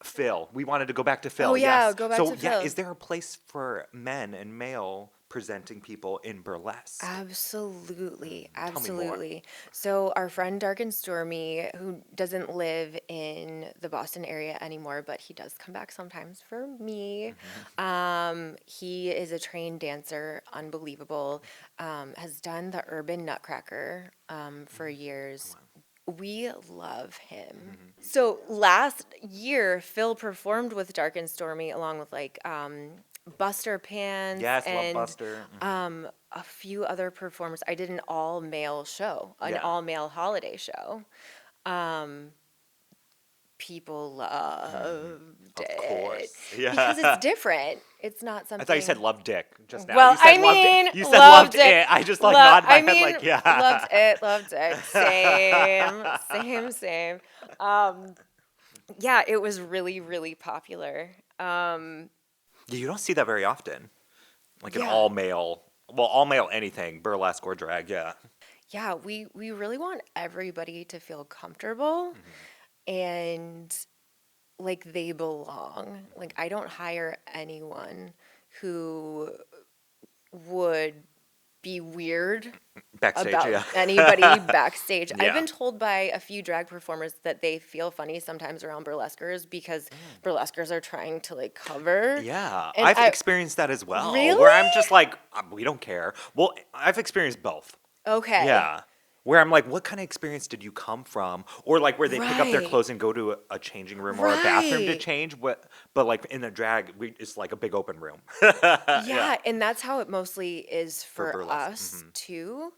Phil. We wanted to go back to Phil. Oh, yeah, yes. go back so, to yeah, Phil. is there a place for men and male presenting people in burlesque? Absolutely. Tell me more. Absolutely. So our friend Dark and Stormy, who doesn't live in the Boston area anymore, but he does come back sometimes for me. He is a trained dancer, unbelievable. Has done the Urban Nutcracker for years. We love him. So last year, Phil performed with Dark and Stormy along with like Buster Pants Yes, love and Buster. a few other performers. I did an all-male show, an Yeah. all-male holiday show. People loved Of it. course. Yeah. Because it's different. It's not something. I thought you said love dick just now. Well, you said I loved mean, it. You said loved loved it. I just like Lo- nod my I head mean, like, yeah. loved it. Same. Yeah, it was really, really popular. You don't see that very often. Like an Yeah. all male anything, burlesque or drag, yeah. Yeah, we really want everybody to feel comfortable and like they belong. Like, I don't hire anyone who would be weird Backstage, about yeah. anybody backstage. Yeah. I've been told by a few drag performers that they feel funny sometimes around burlesquers because burlesquers are trying to like cover. Yeah, And I've experienced that as well. Where Really? I'm just like, we don't care. Well, I've experienced both. Okay. Yeah. Where I'm like, what kind of experience did you come from? Or like where they pick up their Right. clothes and go to a changing room or a bathroom to Right. change. But like in the drag, it's like a big open room. Yeah, and that's how it mostly is for burlesque, us too.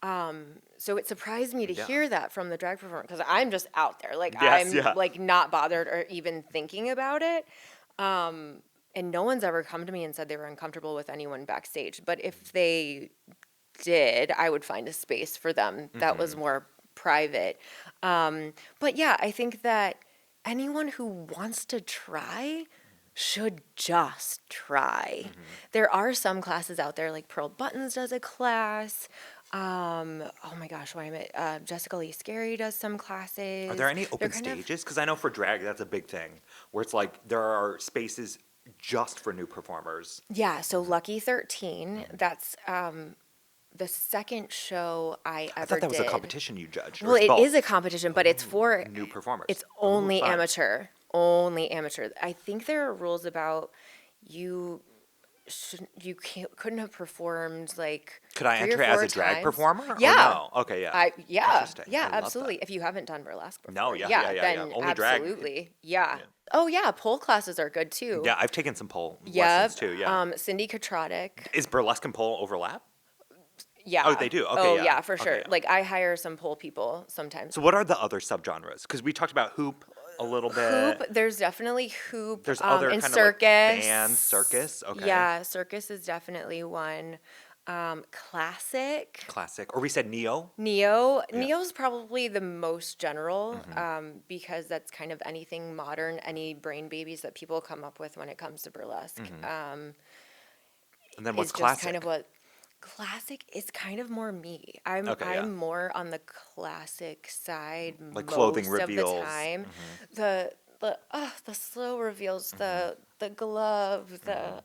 So it surprised me to Yeah. hear that from the drag performer because I'm just out there. Like Yes, I'm yeah. like not bothered or even thinking about it. And no one's ever come to me and said they were uncomfortable with anyone backstage. But if they did, I would find a space for them that was more private. But yeah, I think that anyone who wants to try should just try. There are some classes out there, like Pearl Buttons does a class. Oh my gosh, why am I? Jessica Lee Scary does some classes. Are there any They're open kind of- stages? Because I know for drag, that's a big thing, where it's like there are spaces just for new performers. Yeah, so Lucky 13, that's the second show I ever I thought that was a did. competition you judged. or Well, it's it both? is a competition, but it's for New performers. It's Ooh, only fun. amateur. Only amateur. I think there are rules about you couldn't have performed like Could I 3 or enter as 4 a drag times. performer? or Yeah. no? Okay, yeah. Yeah, Interesting. I yeah, love that. absolutely. If you haven't done burlesque before, No, yeah, then Only drag. absolutely, yeah. Oh yeah, pole classes are good too. Yeah, I've taken some pole Yep. lessons too. Yeah. Cindy Katrotic. Is burlesque and pole overlap? Yeah. Oh, they do? Okay, Oh yeah. for Okay, sure. yeah. Like I hire some pole people sometimes. So what are the other subgenres? Because we talked about hoop a little bit. Hoop, there's definitely hoop. There's other and kind circus. of like band, circus. Okay. Yeah, circus is definitely one. Classic. Classic. Or we said neo. Neo's probably the most general Mm-hmm. because that's kind of anything modern, any brain babies that people come up with when it comes to burlesque. And then what's Is just classic? kind of what classic is kind of more me. I'm Okay, yeah. more on the classic side Like clothing most reveals. of the time. The slow reveals, the glove,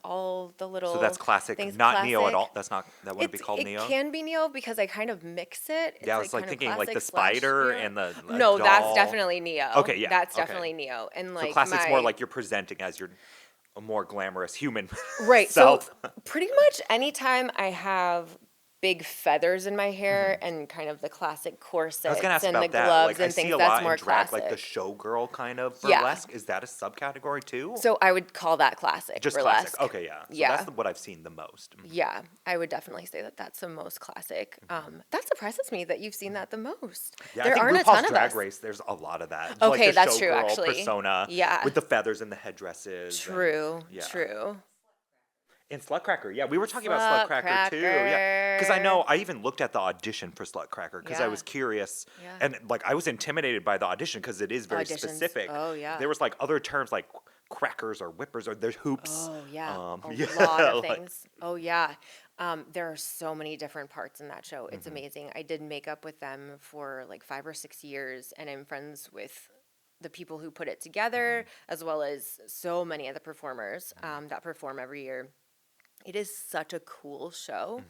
all the little So that's classic, things. not neo at Classic. all. That's not. That wouldn't be called It neo. can be neo because I kind of mix it. Yeah, I was It's like kind of thinking like the classic slash spider neo. and the No, that's doll. definitely neo. Okay, yeah, That's okay. definitely neo. And like So classic's more my- like you're presenting as your a more glamorous human Right. self. So pretty much anytime I have big feathers in my hair and kind of the classic corsets Mm-hmm. I was gonna ask and about the that. gloves Like I and see things, a that's lot more in drag, classic. like the showgirl kind of Yeah. burlesque. Is that a subcategory too? So I would call that classic Just burlesque. classic. Okay, yeah. So Yeah. that's what I've seen the most. Yeah, I would definitely say that that's the most classic. That surprises me that you've seen that the most. Yeah, There I think aren't a RuPaul's ton of Drag us. Race, there's a lot of that. Okay, like the that's true, showgirl actually. persona. Yeah. With the feathers and the headdresses. True, yeah. true. And Slutcracker, yeah, we were talking about Slutcracker too, yeah. Because I know I even looked at the audition for Slutcracker because I Yeah. was curious, Yeah. and like I was intimidated by the audition because it is very Auditions. specific. Oh, yeah. There was like other terms like crackers or whippers or there's hoops. Oh yeah, a yeah, lot of like- things. Oh yeah, there are so many different parts in that show. Mm-hmm. It's amazing. I did makeup with them for like 5 or 6 years, and I'm friends with the people who put it together, Mm-hmm. as well as so many of the performers that perform every year. It is such a cool show,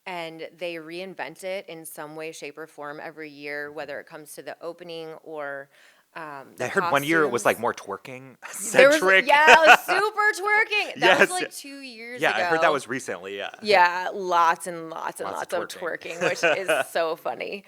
and they reinvent it in some way, shape, or form every year, whether it comes to the opening or. The I heard one year it was like costumes. more twerking There was, centric. yeah, it was super twerking. That Yes. was like 2 years Yeah, ago. I heard that was recently. Yeah. Yeah, lots and lots and Lots lots of of twerking. twerking, which is so funny.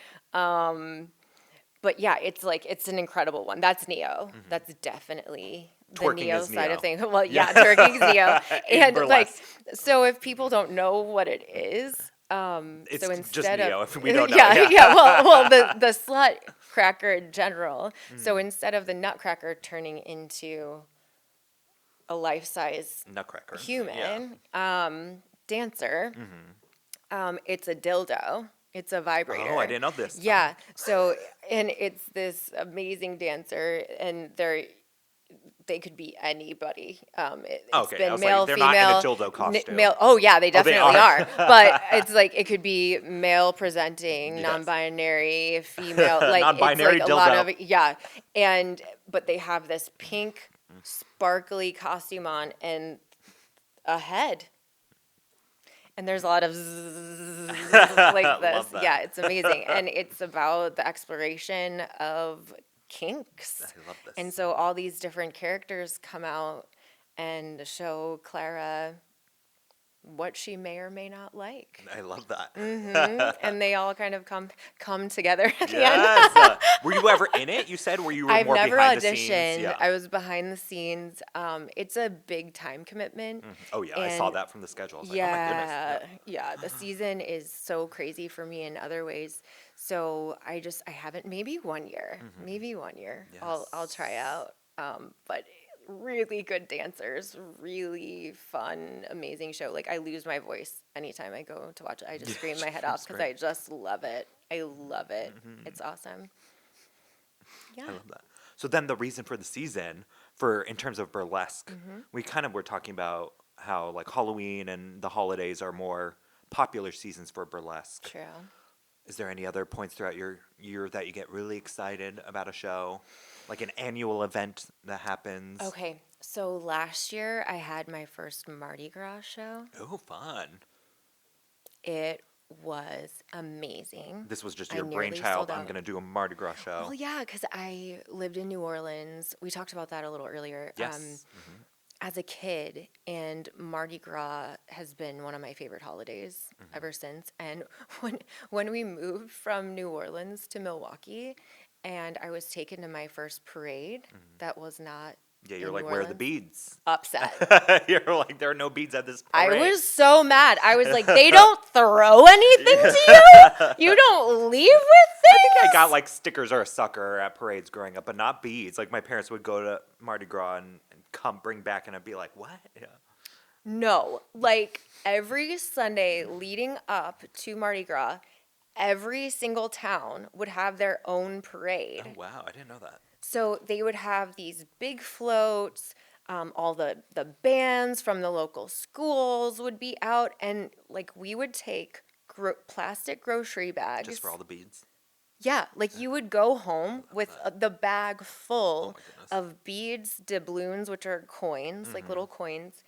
But yeah, it's an incredible one. That's Neo. That's definitely the Twerking Neo is side Neo. of things. Well, yeah, twerking is Neo. In And like, burlesque. so if people don't know what it is, It's so just instead Neo of if we don't know. yeah, Yeah. yeah, well, the slut cracker in general. So Mm. instead of the nutcracker turning into a life-size Nutcracker. Yeah. human dancer, it's a dildo. It's a vibrator. Oh, I didn't know this. Yeah. So, and it's this amazing dancer, and they could be anybody. It's Okay, I been was like, male, they're female, not in a dildo costume. male. Oh yeah, they Oh, they definitely are. are. But it's like it could be male presenting, Yes. non-binary, female. Like Non-binary it's like a lot dildo. of yeah. But they have this pink, sparkly costume on and a head. And there's a lot of zzz, like this. Love that. Yeah, it's amazing. And it's about the exploration of kinks. I love this. And so all these different characters come out and show Clara what she may or may not like. I love that. And they all kind of come together at the end. Yes. Were you ever in it? You said were you were I've more never behind the auditioned. scenes? Yeah. I was behind the scenes. It's a big time commitment. Oh yeah, I saw and that from the schedule. I was like, oh my goodness. yeah, yeah. The season is so crazy for me in other ways. So I haven't, maybe 1 year, maybe 1 year. I'll try out. But really good dancers, really fun, amazing show. Like I lose my voice anytime I go to watch it. I just scream my head off because I just love it. I love it. It's awesome. Yeah. I love that. So then the reason for the season, for in terms of burlesque, we kind of were talking about how like Halloween and the holidays are more popular seasons for burlesque. True. Is there any other points throughout your year that you get really excited about a show? Like an annual event that happens? Okay, so last year I had my first Mardi Gras show. Oh, fun. It was amazing. This was just I your nearly brainchild. sold I'm out. going to do a Mardi Gras show. Well, yeah, because I lived in New Orleans. We talked about that a little earlier. Yes. As a kid, and Mardi Gras has been one of my favorite holidays ever since. And when we moved from New Orleans to Milwaukee, and I was taken to my first parade, that was not Yeah, in you're like, New where are the Orleans. beads? Upset. You're like, there are no beads at this I parade. was so mad. I was like, they don't throw anything to you? You don't leave with things? I got like stickers or a sucker at parades growing up, but not beads. Like my parents would go to Mardi Gras and come bring back, and I'd be like, what? Yeah. No. Like every Sunday leading up to Mardi Gras, every single town would have their own parade. Oh, wow. I didn't know that. So they would have these big floats. All the bands from the local schools would be out, and like we would take plastic grocery bags. Just for all the beads? Yeah, like you would go home with the bag Oh, full my goodness. of beads, doubloons, which are coins, like little coins,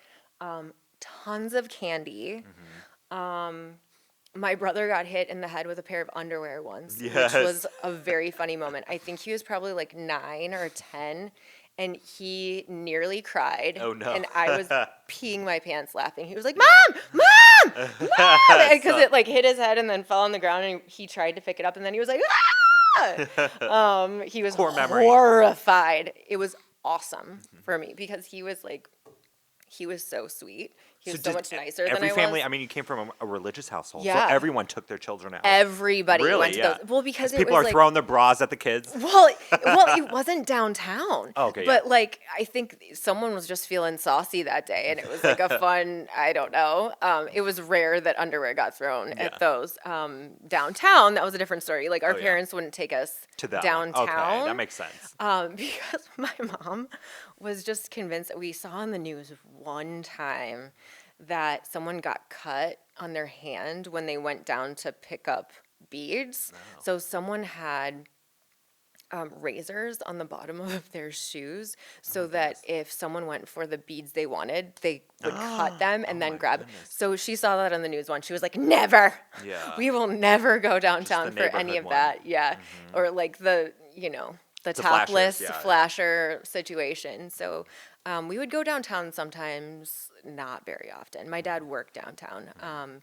tons of candy. My brother got hit in the head with a pair of underwear once, Yes. which was a very funny moment. I think he was probably like 9 or 10, and he nearly cried. Oh, no. And I was peeing my pants laughing. He was like, "Mom! Mom! Mom!" Because it like hit his head and then fell on the ground, and he tried to pick it up, and then he was like, "Ah!" He was Core memory. horrified. It was awesome for me because he was so sweet. He was so did much nicer than every I family, was. I mean, you came from a religious household, Yeah. so everyone took their children out. Everybody Really? went to Yeah. those. Well, because As it people was are like, throwing their bras at the kids. well, it wasn't downtown. Oh, okay, But yeah. like, I think someone was just feeling saucy that day, and it was like a fun. I don't know. It was rare that underwear got thrown Yeah. at those. Downtown, that was a different story. Like our Oh, yeah. parents wouldn't take us To that downtown. Okay, that makes sense. Because my mom was just convinced that we saw on the news one time that someone got cut on their hand when they went down to pick up beads. Oh. So someone had razors on the bottom of their shoes so that if someone went for the beads they wanted, they would cut them and then my grab. goodness. So she saw that on the news once. She was like, never. Yeah. We will never go downtown the for any neighborhood of one. that. Yeah. Or like the The topless flashers, yeah, yeah. flasher situation. So we would go downtown sometimes, not very often. My dad worked downtown.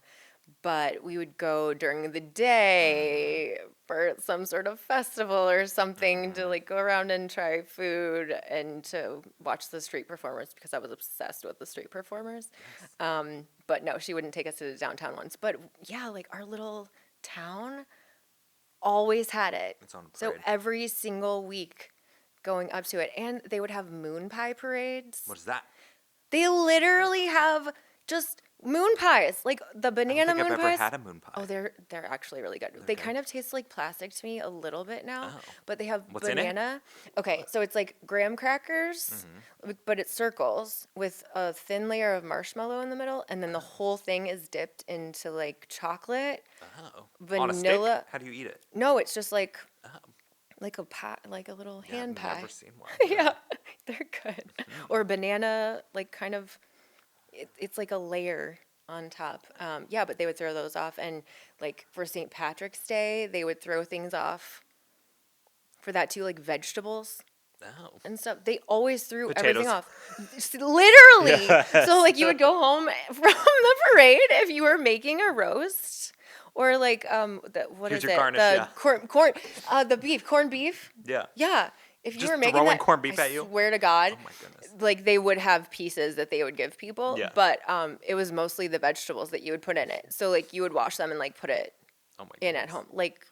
But we would go during the day for some sort of festival or something to like go around and try food and to watch the street performers because I was obsessed with the street performers. But no, she wouldn't take us to the downtown ones. But yeah, like our little town always had it. It's on So parade. every single week going up to it. And they would have moon pie parades. What is that? They literally have just moon pies, like the I banana don't think moon I've ever pies. had a moon pie. Oh, they're actually really good. They kind of taste like plastic to me a little bit now, Oh. but they have What's in it? banana. Okay, so it's like graham crackers, but it's circles with a thin layer of marshmallow in the middle, and then the whole thing is dipped into like chocolate. Oh. On a stick? vanilla- How do you eat it? No, it's just like Oh. like a pie, like a little Yeah, hand I've pie. never seen one. Yeah, they're good. Or banana, like kind of, it's like a layer on top. Yeah, but they would throw those off. And like for St. Patrick's Day, they would throw things off for that too, like vegetables. Oh. and stuff. They always threw Potatoes. everything off. Literally. Yes. So like you would go home from the parade if you were making a roast or like what Here's is your it? garnish, The yeah. corned beef. Yeah. Yeah. If you Just were making throwing that, corned beef I at you? swear to God, Oh my goodness. like they would have pieces that they would give people, Yeah. but it was mostly the vegetables that you would put in it. So like you would wash them and like put it Oh my in goodness. at home. Like,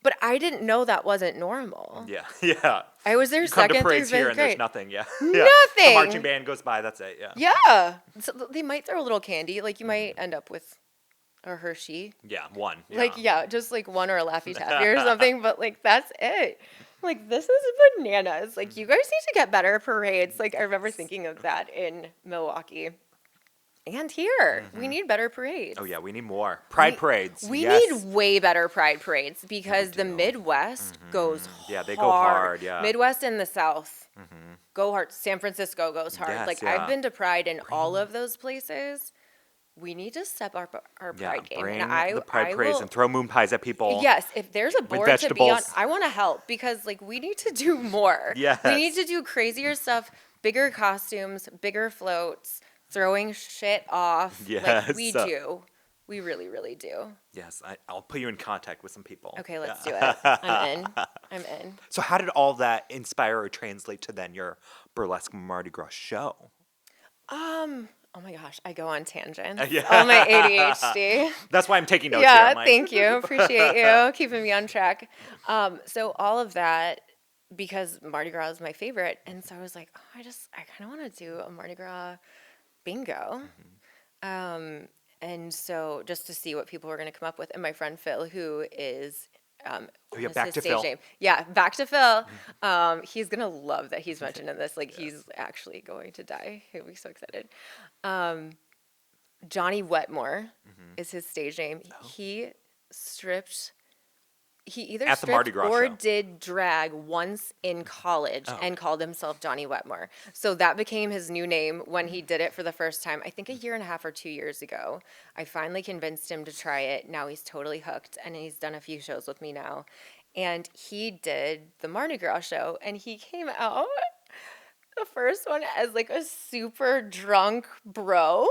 but I didn't know that wasn't normal. Yeah. Yeah. I was there You come to second through parades here fifth and there's grade. nothing. Yeah. Nothing. Yeah. The marching band goes by. That's it. Yeah. Yeah. So they might throw a little candy. Like you might end up with a Hershey. Yeah. One. Yeah. Like, yeah, just like one or a Laffy Taffy or something. But like, that's it. Like, this is bananas. Like, you guys need to get better parades. Like, I remember thinking of that in Milwaukee. And here. We need better parades. Oh yeah, we need more pride parades. We Yes. need way better pride parades because the Midwest goes hard. Yeah, they go hard, yeah. Midwest and the South go hard. San Francisco goes hard. Yes, like, yeah. I've been to pride in all of those places. We need to step our Yeah, pride game. bring And the pride I parades will, and throw moon pies at people. Yes, if there's a board to be on, vegetables. I want to help because like we need to do more. Yes. We need to do crazier stuff, bigger costumes, bigger floats, throwing shit off. Like we Yes. do. We really, really do. Yes, I'll put you in contact with some people. Okay, let's Yeah. do it. I'm in. I'm in. So how did all that inspire or translate to then your burlesque Mardi Gras show? Oh my gosh, I go on tangents. Yeah. All my ADHD. That's why I'm taking notes here. Yeah, I'm like, thank you. Appreciate you keeping me on track. So all of that because Mardi Gras is my favorite, and so I was like, oh, I kind of want to do a Mardi Gras bingo. And so just to see what people were going to come up with, and my friend Phil, who is yeah, what is Back his to stage Phil. name? Yeah, Back to Phil. He's gonna love that he's mentioned in this. Like he's actually going to die. He'll be so excited. Johnny Wetmore is his stage name. He stripped. He either At the Mardi stripped Gras or show. did drag once in college and called himself Johnny Wetmore. So that became his new name when he did it for the first time, I think a year and a half or 2 years ago. I finally convinced him to try it. Now he's totally hooked, and he's done a few shows with me now. And he did the Mardi Gras show, and he came out the first one as like a super drunk bro.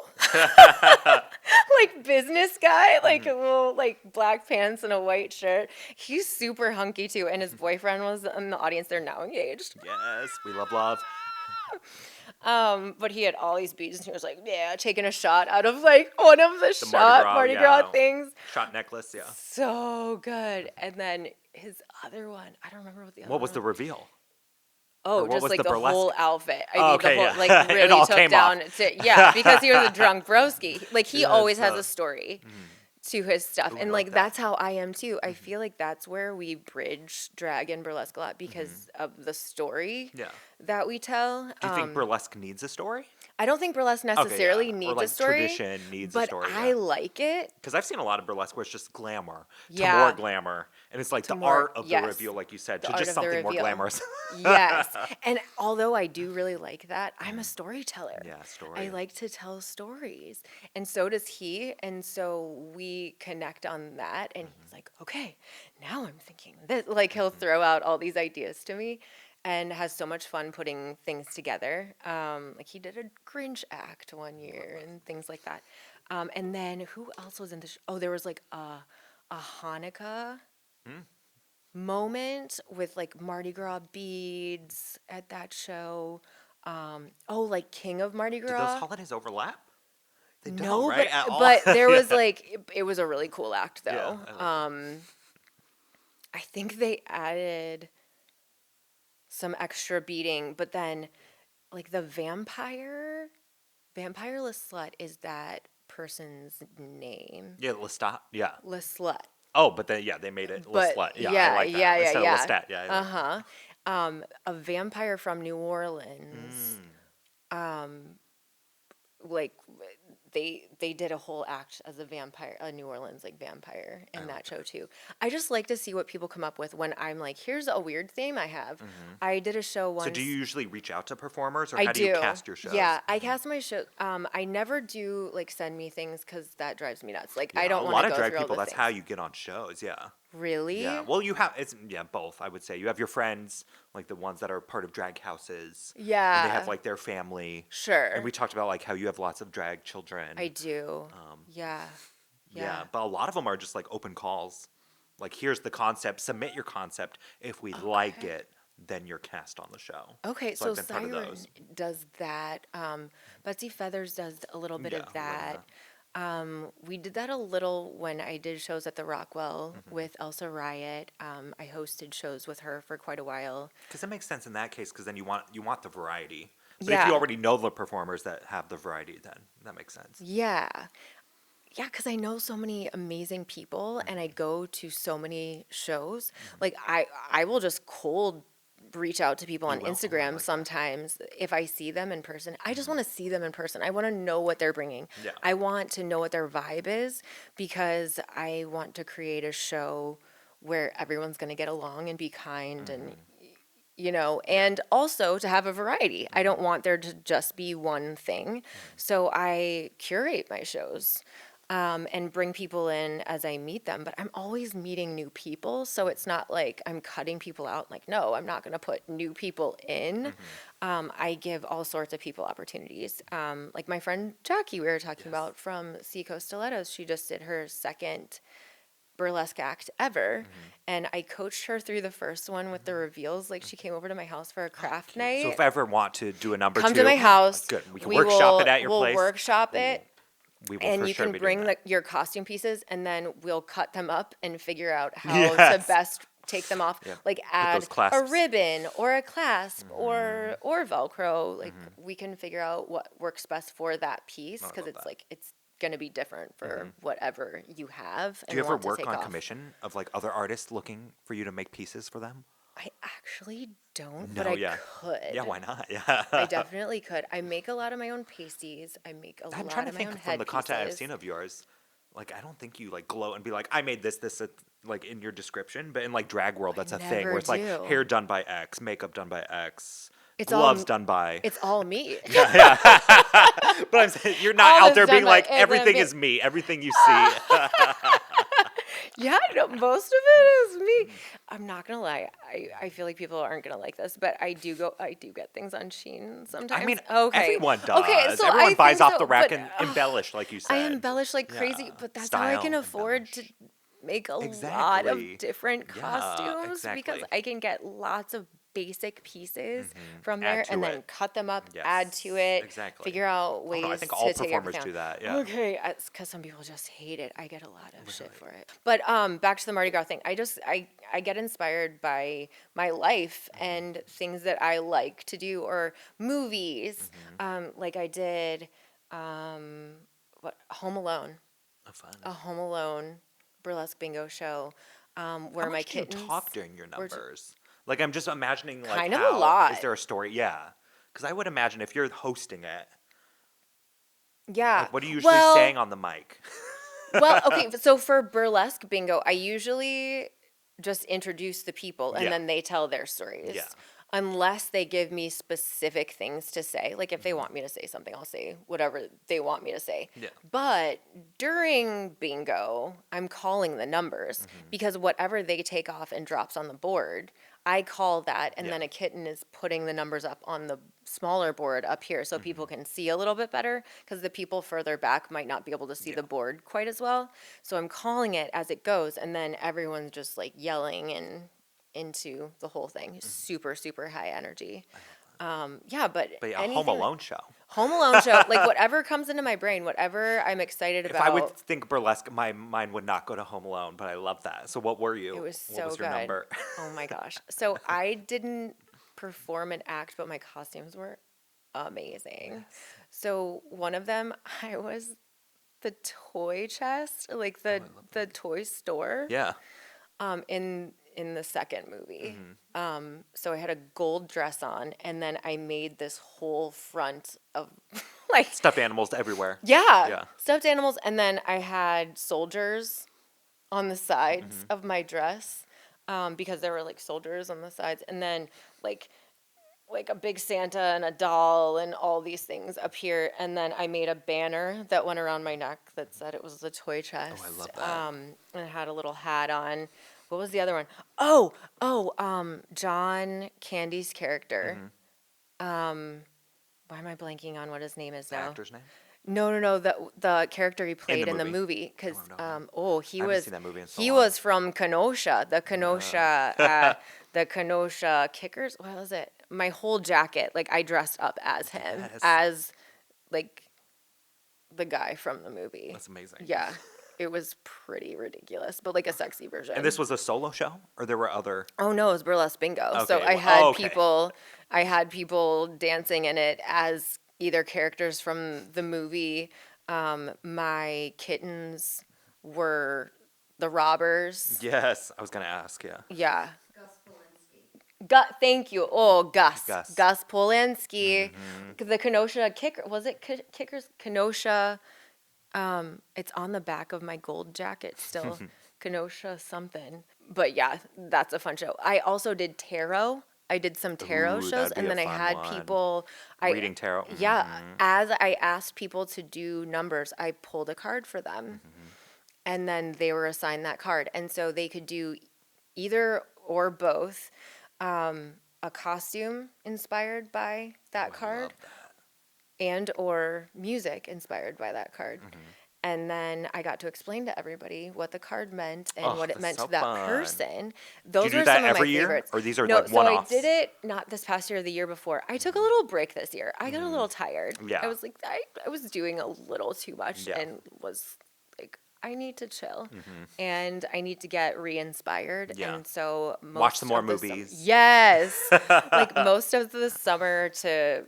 Like business guy, like a little like black pants and a white shirt. He's super hunky too, and his boyfriend was in the audience. They're now engaged. Yes, we love love. But he had all these beads, and he was like, yeah, taking a shot out of like one of the Mardi Gras yeah. things. Shot necklace, yeah. So good. And then his other one, I don't remember what the other What was one the reveal? Oh, what just was like the the burlesque? whole outfit. I Oh, mean, okay, the whole, yeah. like It really all took came down off. to, yeah, because he was a drunk broski. Like he Yes, always has a story to his stuff. Ooh, I And like like that. that's how I am too. I feel like that's where we bridge drag and burlesque a lot because of the story Yeah. that we tell. Do you think burlesque needs a story? I don't think burlesque Okay, necessarily yeah. needs or like a story. tradition needs a but story. I like it. Because I've seen a lot of burlesque where it's just glamour to Yeah. more glamour. And it's like the more- art of yes. the reveal, like you said, The to art just of the something more reveal. glamorous. Yes. And although I do really like that, I'm a storyteller. Yeah, story. I like to tell stories. And so does he. And so we connect on that. And he's like, okay, now I'm thinking this. Like he'll throw out all these ideas to me and has so much fun putting things together. Like he did a Grinch act one year and things like that. And then who else was in the oh, there was like a Hanukkah moment with like Mardi Gras beads at that show. Like King of Mardi Do Gras. those holidays overlap? They don't, No, right? At all? but there was like it was a really cool act though. Yeah, I like I think they added some extra beading, but then like the vampireless slut is that person's name. Yeah, Lestat. Yeah. Leslut. Oh, but then, yeah, they made it But Lestat. Yeah, yeah, I like that. yeah, Instead yeah, of Lestat. Yeah. yeah. A vampire from New Orleans. Like they did a whole act as a vampire, a New Orleans like vampire in that show too. I just like to see what people come up with when I'm like, here's a weird theme I have. I did a show once. So do you usually reach out to performers, or I how do you cast your shows? Yeah, I cast my show. I never do like send me things because that drives me nuts. Like Yeah, I don't a want lot to of go drag through all people. the That's things. how you get on shows. Yeah. Really? Yeah. Well, you have both. I would say you have your friends, like the ones that are part of drag houses. And they have Yeah. like their family. Sure. And we talked about like how you have lots of drag children. I do. Um, Yeah. yeah. But a lot of them are just like open calls. Like, here's the concept. Submit your concept. If we like it, then you're cast on the show. Okay, So so I've been part of Siren those. does that. Betsy Feathers does a little bit Yeah, of we learned that. We did that a little when I did shows at the Rockwell with Elsa Riot. I hosted shows with her for quite a while. Because it makes sense in that case, because then you want the variety. But if Yeah. you already know the performers that have the variety, then that makes sense. Yeah. Yeah, because I know so many amazing people and I go to so many shows. Like I will just cold reach out to people on You will? Oh, I Instagram like that. sometimes if I see them in person. I just want to see them in person. I want to know what they're bringing. Yeah. I want to know what their vibe is because I want to create a show where everyone's going to get along and be kind and and also to have a variety. I don't want there to just be one thing. So I curate my shows and bring people in as I meet them. But I'm always meeting new people. So it's not like I'm cutting people out. Like, no, I'm not going to put new people in. I give all sorts of people opportunities. Like my friend Jackie, we were talking about from Seacoast Stilettos. She just did her second burlesque act ever, and I coached her through the first one with the reveals. Like she came over to my house for a craft night. So if I ever want to do a number Come two, to my house. good. We can workshop it at your we'll place. workshop it, We will and for you sure can be bring doing that. your costume pieces, and then we'll cut them up and figure out how to Yes. best take them off. Yeah. Like those add a clasps. ribbon or a clasp or Velcro. Like we can figure out what works best for that piece because love it's that. like it's going to be different for whatever you have. Do you ever want to work take on off. commission of like other artists looking for you to make pieces for them? I actually don't, No, but I yeah. could. Yeah, why not? Yeah. I definitely could. I make a lot of my own pasties. I make a I'm lot trying to of my own think from the headpieces. content I've seen of yours. Like, I don't think you like glow and be like, I made this, like in your description. But in like drag world, that's a thing never where it's like do. hair done by X, makeup done by X, It's gloves all, done by. It's all me. But I'm saying you're not All out is there done being by like, it, then everything be- is me, everything you see. Yeah, no, most of it is me. I'm not gonna lie. I feel like people aren't gonna like this, but I do get things on Shein sometimes. I mean, okay. everyone does. Okay, so Everyone I buys think off the so, rack but, and embellish, like you said. I embellish like crazy, Yeah. but that's how I can Style, afford embellish. to make a lot Exactly. of different Yeah, costumes because exactly. I can get lots of basic pieces from Add there to and then it. cut them up, add to it, exactly. figure out ways I think to all take performers everything do out. that, yeah. Okay, because some people just hate it. I get a lot of shit for it. But back to the Mardi Gras thing. I get inspired by my life and things that I like to do or movies. Like I did Home Alone. Oh, fun. A Home Alone burlesque bingo show where How my much do you kittens talk during your were numbers? Like, I'm just imagining, like, Kind of a how, lot. is there a story? Yeah. Because I would imagine if you're hosting it, yeah. like, what are you usually well, saying on the mic? well, okay, so for burlesque bingo, I usually just introduce the people and Yeah. then they tell their stories. Yeah. Unless they give me specific things to say. Like if they want me to say something, I'll say whatever they want me to say. Yeah. But during bingo, I'm calling the numbers because whatever they take off and drops on the board, I call that and then Yeah. a kitten is putting the numbers up on the smaller board up here so people can see a little bit better because the people further back might not be able to see the board quite as well. So I'm calling it as it goes and then everyone's just like yelling and into the whole thing. Super, super high energy. Yeah, but But yeah, a anything Home Alone show. Home Alone show, like whatever comes into my brain, whatever I'm excited If about. I would think burlesque, my mind would not go to Home Alone, but I love that. So what were you? It was so what was your good. number? Oh my gosh. So I didn't perform an act, but my costumes were amazing. So one of them, I was the toy chest, like the toy store. Yeah. In the second movie. So I had a gold dress on and then I made this whole front of like Stuffed animals everywhere. yeah, stuffed animals and then I had soldiers on the sides of my dress because there were like soldiers on the sides and then like a big Santa and a doll and all these things up here and then I made a banner that went around my neck that said it was the toy chest. I love that. And it had a little hat on. what was the other one? John Candy's character. Why am I blanking on what his name is The now? actor's name? No. The character he played in the movie? movie, because he I haven't was seen that movie in so he long. was from Kenosha, the Kenosha Kickers. What was it? My whole jacket, like I dressed up as him, Yes. as like the guy from the movie. That's amazing. Yeah, it was pretty ridiculous, but like a sexy version. And this was a solo show, or there were other? Oh no, it was Burlesque Bingo. So Okay, I well- had oh, okay. I had people dancing in it as either characters from the movie. My kittens were the robbers. Yes, I was gonna ask. Yeah. Yeah. Thank you. Oh, Gus. Gus. Gus Polanski. The Kenosha Kicker. Was it Kickers? Kenosha. It's on the back of my gold jacket still. Kenosha something. But yeah, that's a fun show. I also did tarot. I did some tarot Ooh, shows, that'd be and a then I fun had one. people. Reading tarot. Yeah, as I asked people to do numbers, I pulled a card for them, and then they were assigned that card, and so they could do either or both. A costume inspired by that card, and or music inspired by that card. And then I got to explain to everybody what the card meant and Oh, what it that's meant so to that fun. person. Do Those you do were that some of every my year? favorites. Or these are No, like so one-offs? I did it not this past year, the year before. I took a little break this year. I got a little tired. Yeah. I was like, I was doing a little too much Yeah. and was like, I need to chill and I need to get re-inspired. Yeah. And so Watch some more of the sum- movies. Yes. Like most of the summer to,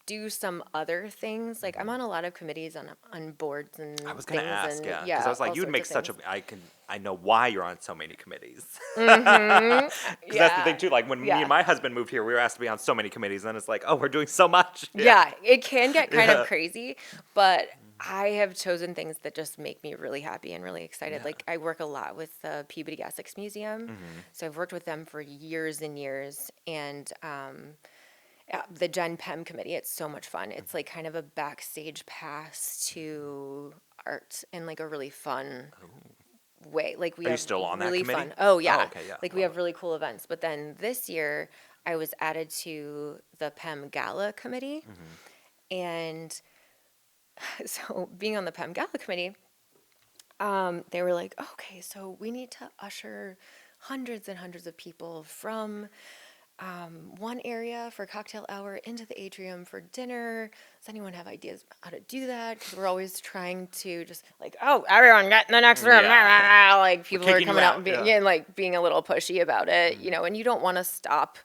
do some other things. Like I'm on a lot of committees on boards and I was gonna things ask, and, yeah, because I was like, all you'd sorts make of such a. things. I know why you're on so many committees. Because that's the thing too. Like when me Yeah. and my husband moved here, we were asked to be on so many committees, and it's like, oh, we're doing so much. Yeah, it can get kind Yeah. of crazy, but I have chosen things that just make me really happy and really excited. Yeah. Like I work a lot with the Peabody Essex Museum, so I've worked with them for years and years, and the Gen Pem committee. It's so much fun. It's like kind of a backstage pass to art in like a really fun way. Like we Are you have still on that really committee? fun. Oh yeah. Oh, okay, yeah. Like we Love have really cool events. But then this year I was added to the Pem Gala committee. And so being on the Pem Gala committee, they were like, okay, so we need to usher hundreds and hundreds of people from one area for cocktail hour into the atrium for dinner. Does anyone have ideas how to do that? Because we're always trying to just like, oh, everyone get in the next room. Yeah. Like people are kicking you coming out out, and being, yeah. and like being a little pushy about it, and you don't want to stop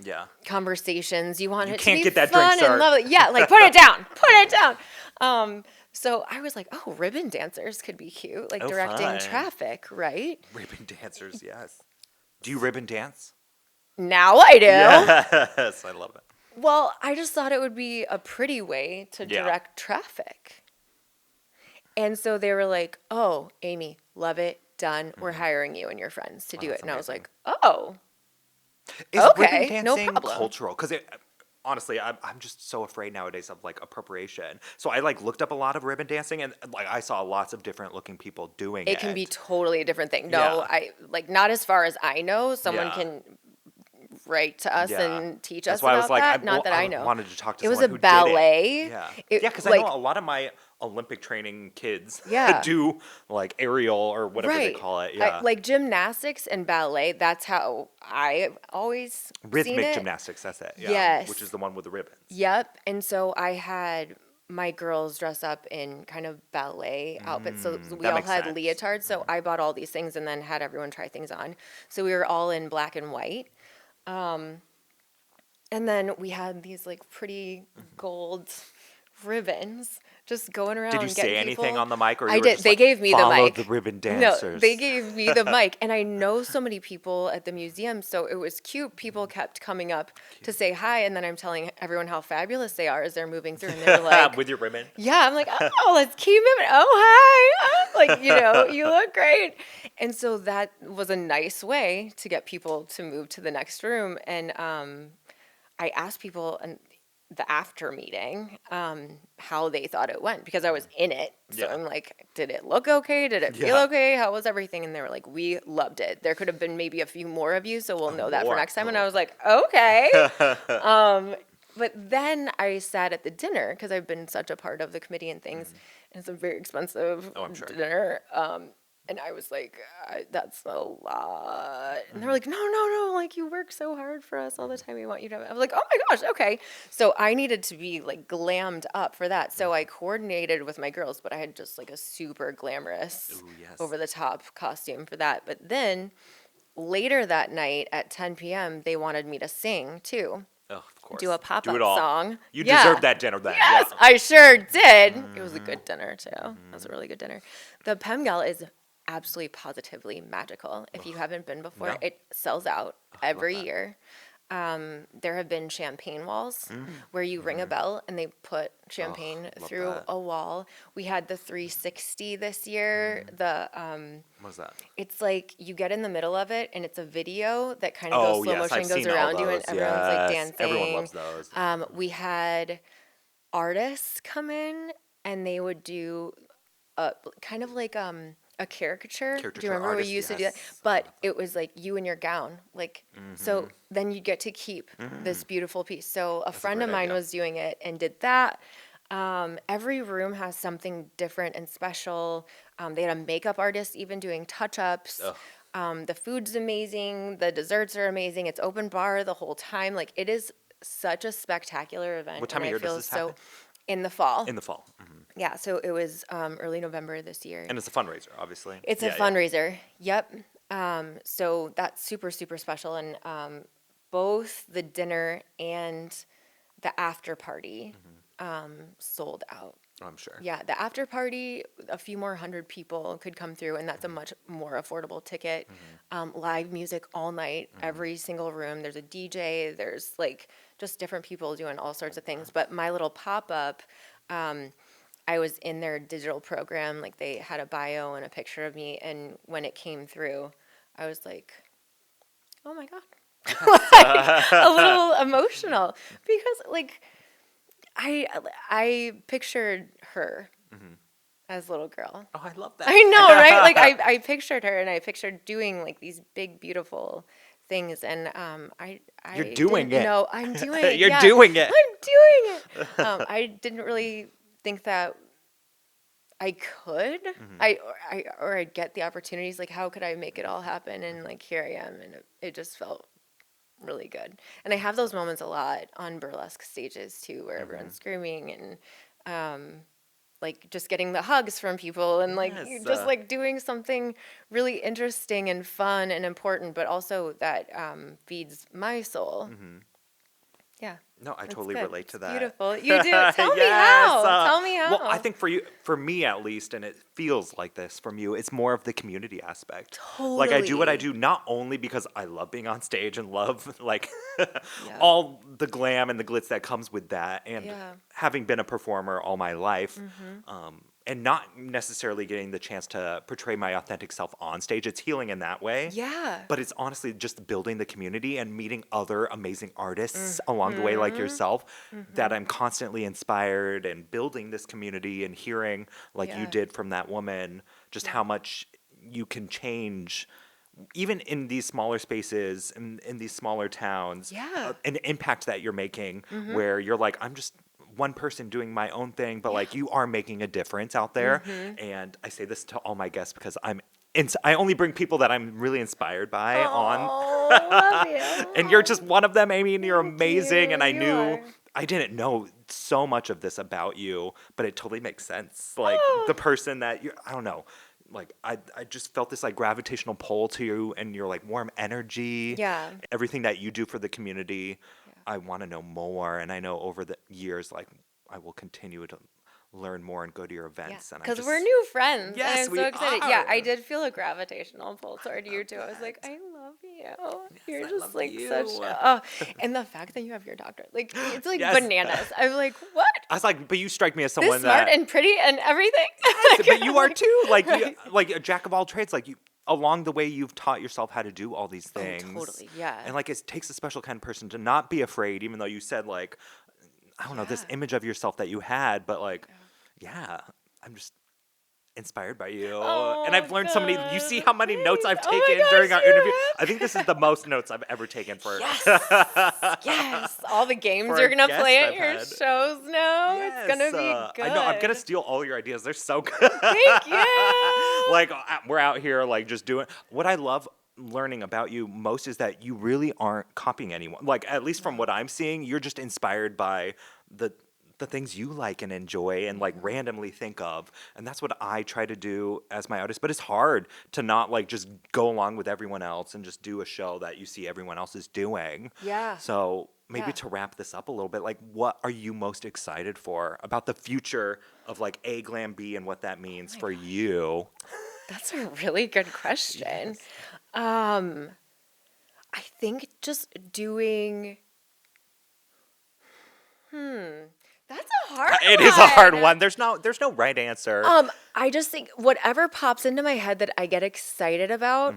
Yeah. conversations. You want You it can't to be get that drink, fun sir. and lovely. Yeah, like put it down, put it down. So I was like, oh, ribbon dancers could be cute, like Oh, directing fun. traffic, right? Ribbon dancers, yes. Do you ribbon dance? Now I do. Yes, I love it. Well, I just thought it would be a pretty way to Yeah. direct traffic. And so they were like, oh, Amy, love it, done. We're hiring you and your friends to do it. that's And I was amazing. like, oh, Is Okay, ribbon no dancing problem. cultural? Because honestly, I'm just so afraid nowadays of like appropriation. So I like looked up a lot of ribbon dancing, and like I saw lots of different looking people doing it. it can be totally a different thing. No, Yeah. I like not as far as I know. Someone Yeah. can write to us Yeah. and teach That's us why I about was like, that. Not that I know. wanted to talk to It was someone a who ballet. Did it. Yeah, It- yeah, because I like- know a lot of my Olympic training kids Yeah. do like aerial or whatever they call it. Yeah, Like gymnastics and ballet. That's how I always seen rhythmic it. gymnastics. That's it. Yeah, Yes. which is the one with the ribbons. Yep. And so I had my girls dress up in kind of ballet outfits. So we that all makes had sense. leotards. So I bought all these things and then had everyone try things on. So we were all in black and white. And then we had these like pretty gold ribbons just going around. Did you getting say anything people- on the mic, or you I were did. just They like, gave me the "Follow mic. the ribbon No, dancers"? they gave me the mic, and I know so many people at the museum, so it was cute. People kept coming up to say hi, and then I'm telling everyone how fabulous they are as they're moving through, and they're like, with your ribbon. yeah, I'm like, oh, let's keep moving. Oh, hi. Oh, like, you look great. And so that was a nice way to get people to move to the next room. And I asked people, and the after meeting, how they thought it went because I was in it. So Yeah. I'm like, did it look okay? Did it feel Yeah. okay? How was everything? And they were like, we loved it. There could have been maybe a few more of you, so we'll know that for more. next time. And Oh. I was like, okay. But then I sat at the dinner because I've been such a part of the committee and things, and it's a very expensive Oh, I'm sure. dinner. And I was like, that's a lot. And they're like, no, like you work so hard for us all the time. We want you to have it. I was like, oh my gosh, okay. So I needed to be like glammed up for that. So I coordinated with my girls, but I had just like a super glamorous, Ooh, yes. over the top costume for that. But then later that night at 10 p.m., they wanted me to sing too. Oh, of course. Do a Do pop-up it all. song. You Yeah. deserved that dinner then. Yes, Yeah. I sure did. It was a good dinner too. It was a really good dinner. The Pem Gal is absolutely positively magical. If you haven't been before, No. it sells out I love every that. year. There have been champagne walls where you ring a bell and they put champagne love through that. a wall. We had the 360 this year. The What was that? it's like you get in the middle of it and it's a video that kind of Oh, goes slow yes, motion, I've goes seen all around you, and those. everyone's like Yes, dancing. everyone loves those. We had artists come in and they would do a kind of like a caricature. Do you Caricature remember artist, we used to do that? yes. I But love it was like you in your gown, like so. Then you get to keep this beautiful piece. So a friend of great mine idea. was doing it and did that. Every room has something different and special. They had a makeup artist even doing touch-ups. The food's amazing. The desserts are amazing. It's open bar the whole time. Like it is such a spectacular event. What time and of I year does feel this so happen? in the fall. In the fall. Yeah, so it was early November this year. And it's a fundraiser, obviously. It's a fundraiser. Yep. So that's super, super special. And both the dinner and the after party sold out. Oh, I'm sure. Yeah, the after party, a few more hundred people could come through, and that's a much more affordable ticket. Live music all night, every single room. There's a DJ. There's like just different people doing all sorts of things. But my little pop-up, I was in their digital program. Like they had a bio and a picture of me, and when it came through, I was like, oh my God. Like, a little emotional because like I pictured her as a little girl. Oh, I love that. I know, right? Like I pictured her and I pictured doing like these big beautiful things, and You're doing didn't it. know I'm doing it. You're yeah. doing it. I'm doing it. I didn't really think that I could. I'd get the opportunities. Like, how could I make it all happen? And like, here I am, and it just felt really good. And I have those moments a lot on burlesque stages too, where everyone's screaming and like just getting the hugs from people and like Yes, just like doing something really interesting and fun and important, but also that feeds my soul. Yeah. No, I It's totally good. relate to It's that. beautiful. You do. Tell me Yes, how. Tell me how. Well, I think for me at least, and it feels like this from you, it's more of the community aspect. Like I do what I Totally. do not only because I love being on stage and love like all the glam and the glitz that comes with that, and Yeah. having been a performer all my life, and not necessarily getting the chance to portray my authentic self on stage. It's healing in that way. Yeah. But it's honestly just building the community and meeting other amazing artists along the way, like yourself, that I'm constantly inspired and building this community and hearing, like you Yeah. did from that woman, just how much you can change. Even in these smaller spaces, in these smaller towns, Yeah. an impact that you're making where you're like, I'm just one person doing my own thing, but like you are making a difference out there. And I say this to all my guests because I only bring people that I'm really inspired by on. Oh, love you. And you're just one of them, Amy, and you're Thank amazing. you. And I You knew are. I didn't know so much of this about you, but it totally makes sense. Like the person that I don't know. Like I just felt this like gravitational pull to you and your like warm energy. Yeah. Everything that you do for the community. I want to know more, and I know over the years, like I will continue to learn more and go to your Yeah, events. And because we're new friends. Yes, and I'm we so excited. Yeah, I are. did feel a gravitational pull toward you too. I was like, I love you. You're I just love like you. such. Oh, and the fact that you have your doctorate, like it's like Yes. bananas. I'm like, what? I was like, but you strike me as This someone smart that, and pretty and everything. but you are too, like Right. like a jack of all trades. Like you, along the way, you've taught yourself how to do all these things. Totally, yeah. And like it takes a special kind of person to not be afraid, even though you said like, I don't know, this Yeah. image of yourself that you had, but like, yeah, I'm just inspired by you. And Oh, I've learned so many, you see good. how many notes Thanks. I've Oh my taken during gosh, our interview? you I think this is the most notes I've ever taken for have. Yes. All the games for you're a going to guest play at I've your had. shows now. It's going Yes, to be I know. I'm gonna good. steal all your ideas. They're so good. Thank you. Like we're out here like just doing. What I love learning about you most is that you really aren't copying anyone. Like at least from what I'm seeing, you're just inspired by the the things you like and enjoy and like randomly think of. And that's what I try to do as my artist. But it's hard to not like just go along with everyone else and just do a show that you see everyone else is doing. Yeah. So maybe Yeah. to wrap this up a little bit, like what are you most excited for about the future of like A Glam B and what that means for you? That's a really good question. I think just doing. That's a hard It is a hard one. one. There's no right answer. I just think whatever pops into my head that I get excited about,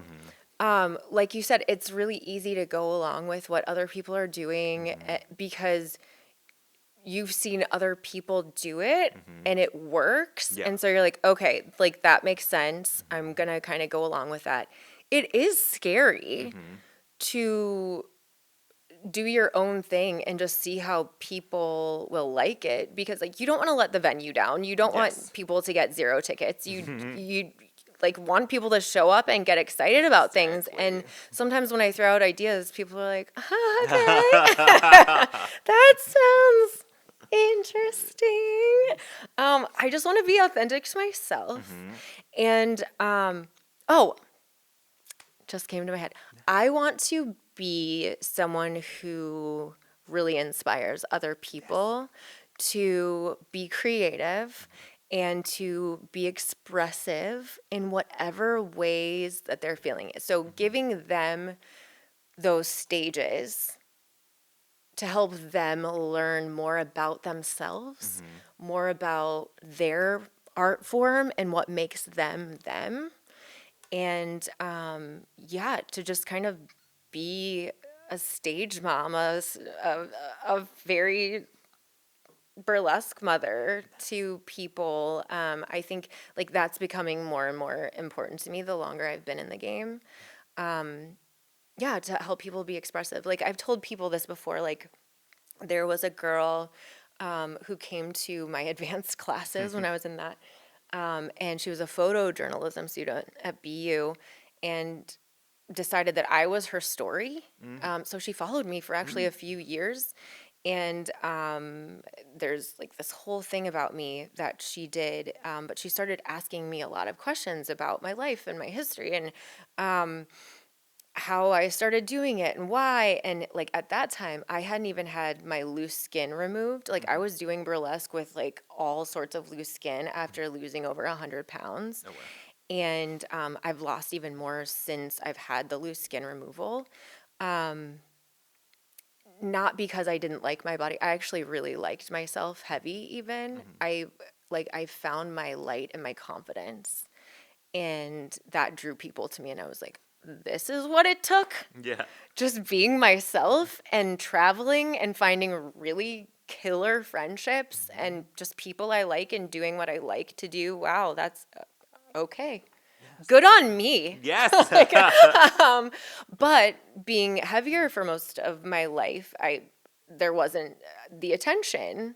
like you said, it's really easy to go along with what other people are doing because you've seen other people do it and it works. Yeah. And so you're like, okay, like that makes sense. I'm going to kind of go along with that. It is scary to do your own thing and just see how people will like it because like you don't want to let the venue down. You don't Yes. want people to get 0 tickets. You like want people to show up and get excited about things. And sometimes when I throw out ideas, people are like, okay, that sounds interesting. I just want to be authentic to myself. And oh, just came to my head. I want to be someone who really inspires other people to be creative and to be expressive in whatever ways that they're feeling it. So giving them those stages to help them learn more about themselves, more about their art form and what makes them them. And yeah, to just kind of be a stage mom, a very burlesque mother to people. I think like that's becoming more and more important to me the longer I've been in the game. Yeah, to help people be expressive. Like I've told people this before, like there was a girl who came to my advanced classes when I was in that. And she was a photojournalism student at BU and decided that I was her story. So she followed me for actually a few years. And there's like this whole thing about me that she did. But she started asking me a lot of questions about my life and my history and how I started doing it and why. And like at that time, I hadn't even had my loose skin removed. Like I was doing burlesque with like all sorts of loose skin after losing over 100 pounds. Oh, wow. And I've lost even more since I've had the loose skin removal. Not because I didn't like my body. I actually really liked myself heavy even. I found my light and my confidence. And that drew people to me and I was like, this is what it took. Yeah. Just being myself and traveling and finding really killer friendships and just people I like and doing what I like to do. Wow, that's okay. Good on me. Yes. But being heavier for most of my life, there wasn't the attention.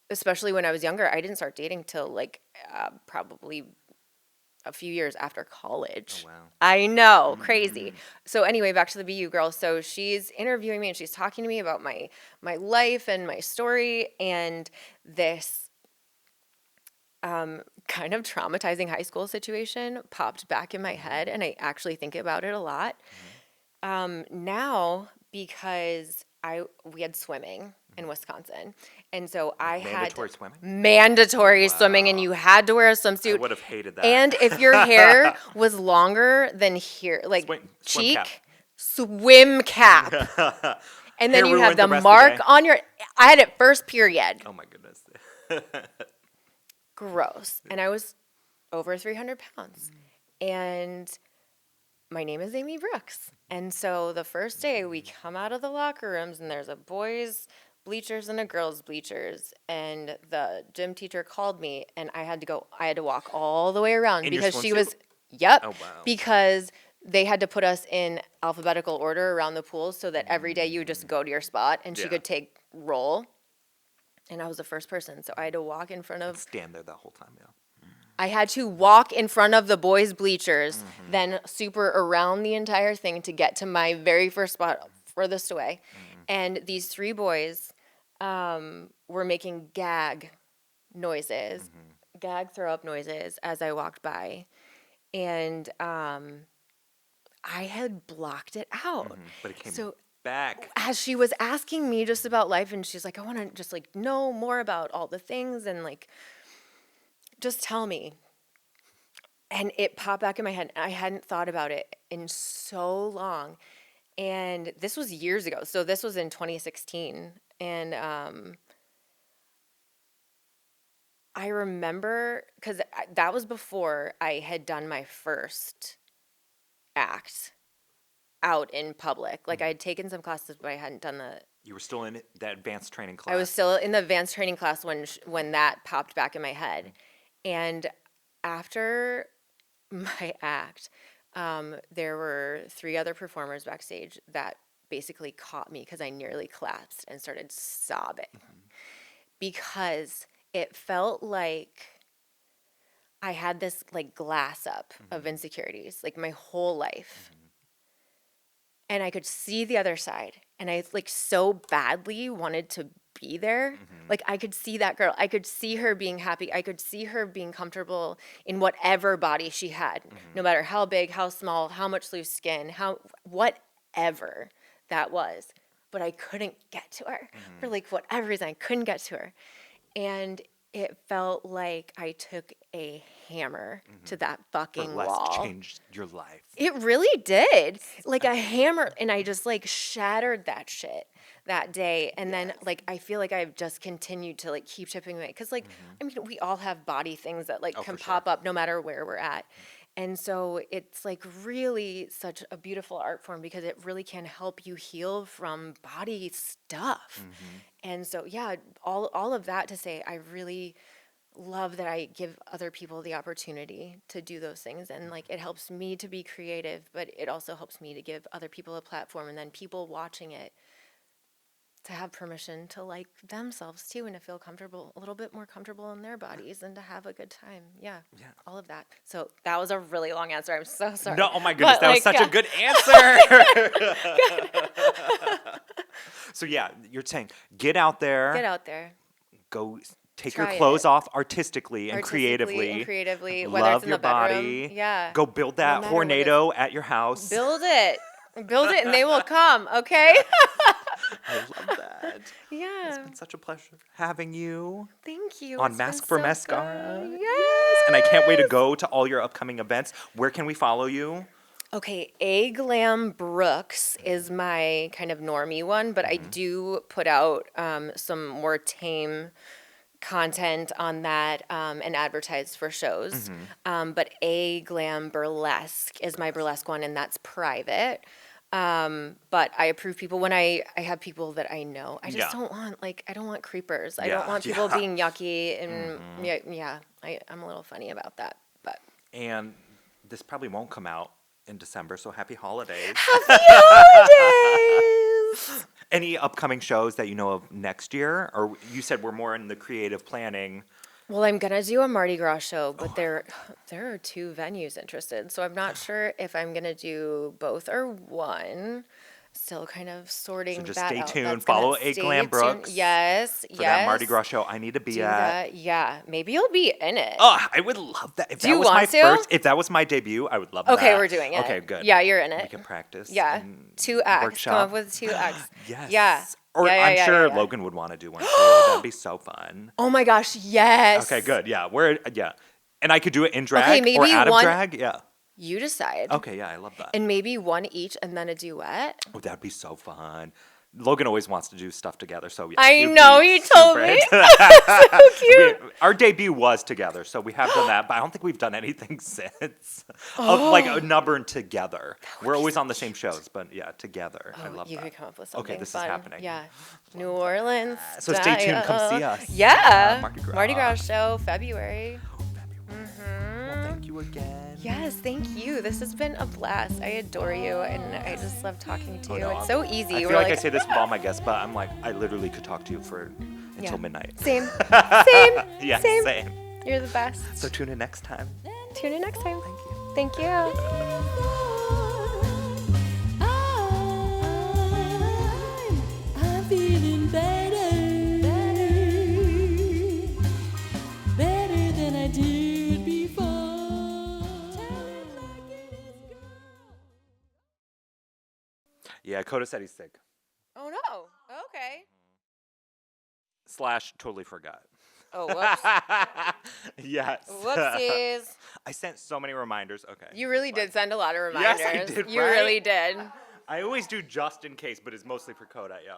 Especially when I was younger, I didn't start dating till like probably a few years after college. Oh, wow. I know, crazy. So anyway, back to the BU girl. So she's interviewing me and she's talking to me about my life and my story and this kind of traumatizing high school situation popped back in my head and I actually think about it a lot. Now because we had swimming in Wisconsin. And so I had Mandatory swimming? mandatory swimming and you had to wear a I swimsuit. would have hated that. And if your hair was longer than here, like Swim cheek, cap. swim cap. And then Hair you have ruined the the rest of the mark day. on your, I had it first period. Oh my goodness. Gross. And I was over 300 pounds. And my name is Amy Brooks. And so the first day we come out of the locker rooms and there's a boys' bleachers and a girls' bleachers. And the gym teacher called me and I had to walk all the way around In your because she swimsuit? was, yep. Oh, wow. Because they had to put us in alphabetical order around the pool so that every day you would just go to your spot and she Yeah. could take roll. And I was the first person. So I had to walk in front of Stand there the whole time, yeah. I had to walk in front of the boys' bleachers, then super around the entire thing to get to my very first spot furthest away. And these three boys were making gag noises, gag throw up noises as I walked by. And I had blocked it out. But it came So back. as she was asking me just about life, and she's like, I want to just like know more about all the things and like, just tell me. And it popped back in my head. I hadn't thought about it in so long. And this was years ago. So this was in 2016. And I remember, because that was before I had done my first act out in public. Like I had taken some classes, but I hadn't done You were still in that advanced training class. I was still in the advanced training class when that popped back in my head. And after my act, there were 3 other performers backstage that basically caught me because I nearly collapsed and started sobbing because it felt like I had this like glass up of insecurities like my whole life. And I could see the other side and I like so badly wanted to be there. Like I could see that girl. I could see her being happy. I could see her being comfortable in whatever body she had, no matter how big, how small, how much loose skin, whatever that was. But I couldn't get to her for like whatever reason. I couldn't get to her. And it felt like I took a hammer to that fucking Burlesque wall. changed your life. It really did. Like a hammer. And I just like shattered that shit that day. And then like, I feel like I've just continued to like keep chipping away. Cause like, I mean, we all have body things that like can for pop up no matter where we're at. And so it's like really such a beautiful art form because it really can help you heal from body stuff. And so, yeah, all of that to say, I really love that I give other people the opportunity to do those things. And like, it helps me to be creative, but it also helps me to give other people a platform and then people watching it to have permission to like themselves too and to feel comfortable, a little bit more comfortable in their bodies and to have a good time. Yeah. All of that. So that was a really long answer. I'm so sorry. No, oh my goodness, But, that was such a good answer. So yeah, you're saying get out there. Get out there. Go take Try your clothes it. off artistically and creatively. Whether Love it's in your the bedroom. body. Yeah. Go build that matter what it is. tornado at your house. Build it and they will come, okay? I love that. Yeah. It's been such a pleasure having you Thank you. on It's been Masc for so Mascara. good. Yes. And I can't wait to go to all your upcoming events. Where can we follow you? Okay, A Glam Brooks is my kind of normie one, but I do put out some more tame content on that and advertise for shows. But A Glam Burlesque is my burlesque one, and that's private. But I approve people when I have people that I know. I just don't want I don't want creepers. I don't want people being yucky and I'm a little funny about that. But And this probably won't come out in December, so happy holidays. happy holidays. Any upcoming shows that you know of next year? Or you said we're more in the creative planning. Well, I'm gonna do a Mardi Gras show, but there are 2 venues interested, so I'm not sure if I'm gonna do both or one. Still kind of sorting So just that stay out. tuned. That's gonna Follow A stay Glam tuned. Brooks Yes, for that Mardi Gras show I need to be Do at. that. Yeah, maybe you'll be in it. Oh, I would love that. If Do that you was my want to? first, if that was my debut, I would love that. Okay, we're doing it. Okay, good. Yeah, you're in We it. can practice. Yeah, and 2 acts. workshop. Come up with 2 acts. Yes. Yeah. Or Yeah, I'm sure yeah. Logan would want to do one too. That'd be so fun. Oh my gosh, yes. Okay, good. Yeah, and I could do it in drag Okay, or maybe out of one- drag. Yeah. You decide. Okay, yeah, I love that. And maybe one each and then a duet. Oh, that'd be so fun. Logan always wants to do stuff together, so yeah. I it would know, be he told super me. into- So cute. Our debut was together, so we have done that, but I don't think we've done anything since of like a number together. We're always on the same shows, but yeah, together. I love You that. could come up with something Okay, this fun. is happening. Yeah. New Orleans. So stay tuned. Come see style. us. Yeah. Mardi Gras. show, February. Well, thank you again. Yes, thank you. This has been a blast. I adore you, and I just love talking to you. no, It's so easy. I We're feel like I say this with all my guests, but I'm like, I literally could talk to you for until midnight. Same. Same. Yeah, Same. same. You're the best. So tune in next time. Tune in next time. Thank you. Thank you. I'm feeling better, better than I did before. Tell it like it is, girl. Yeah, Coda said he's sick. Oh no. Okay. / totally forgot. Oh, whoops. Yes. Whoopsies. I sent so many reminders. Okay. You really did send a lot of reminders. Yes, I did, You right? really did. I always do just in case, but it's mostly for Coda, yeah.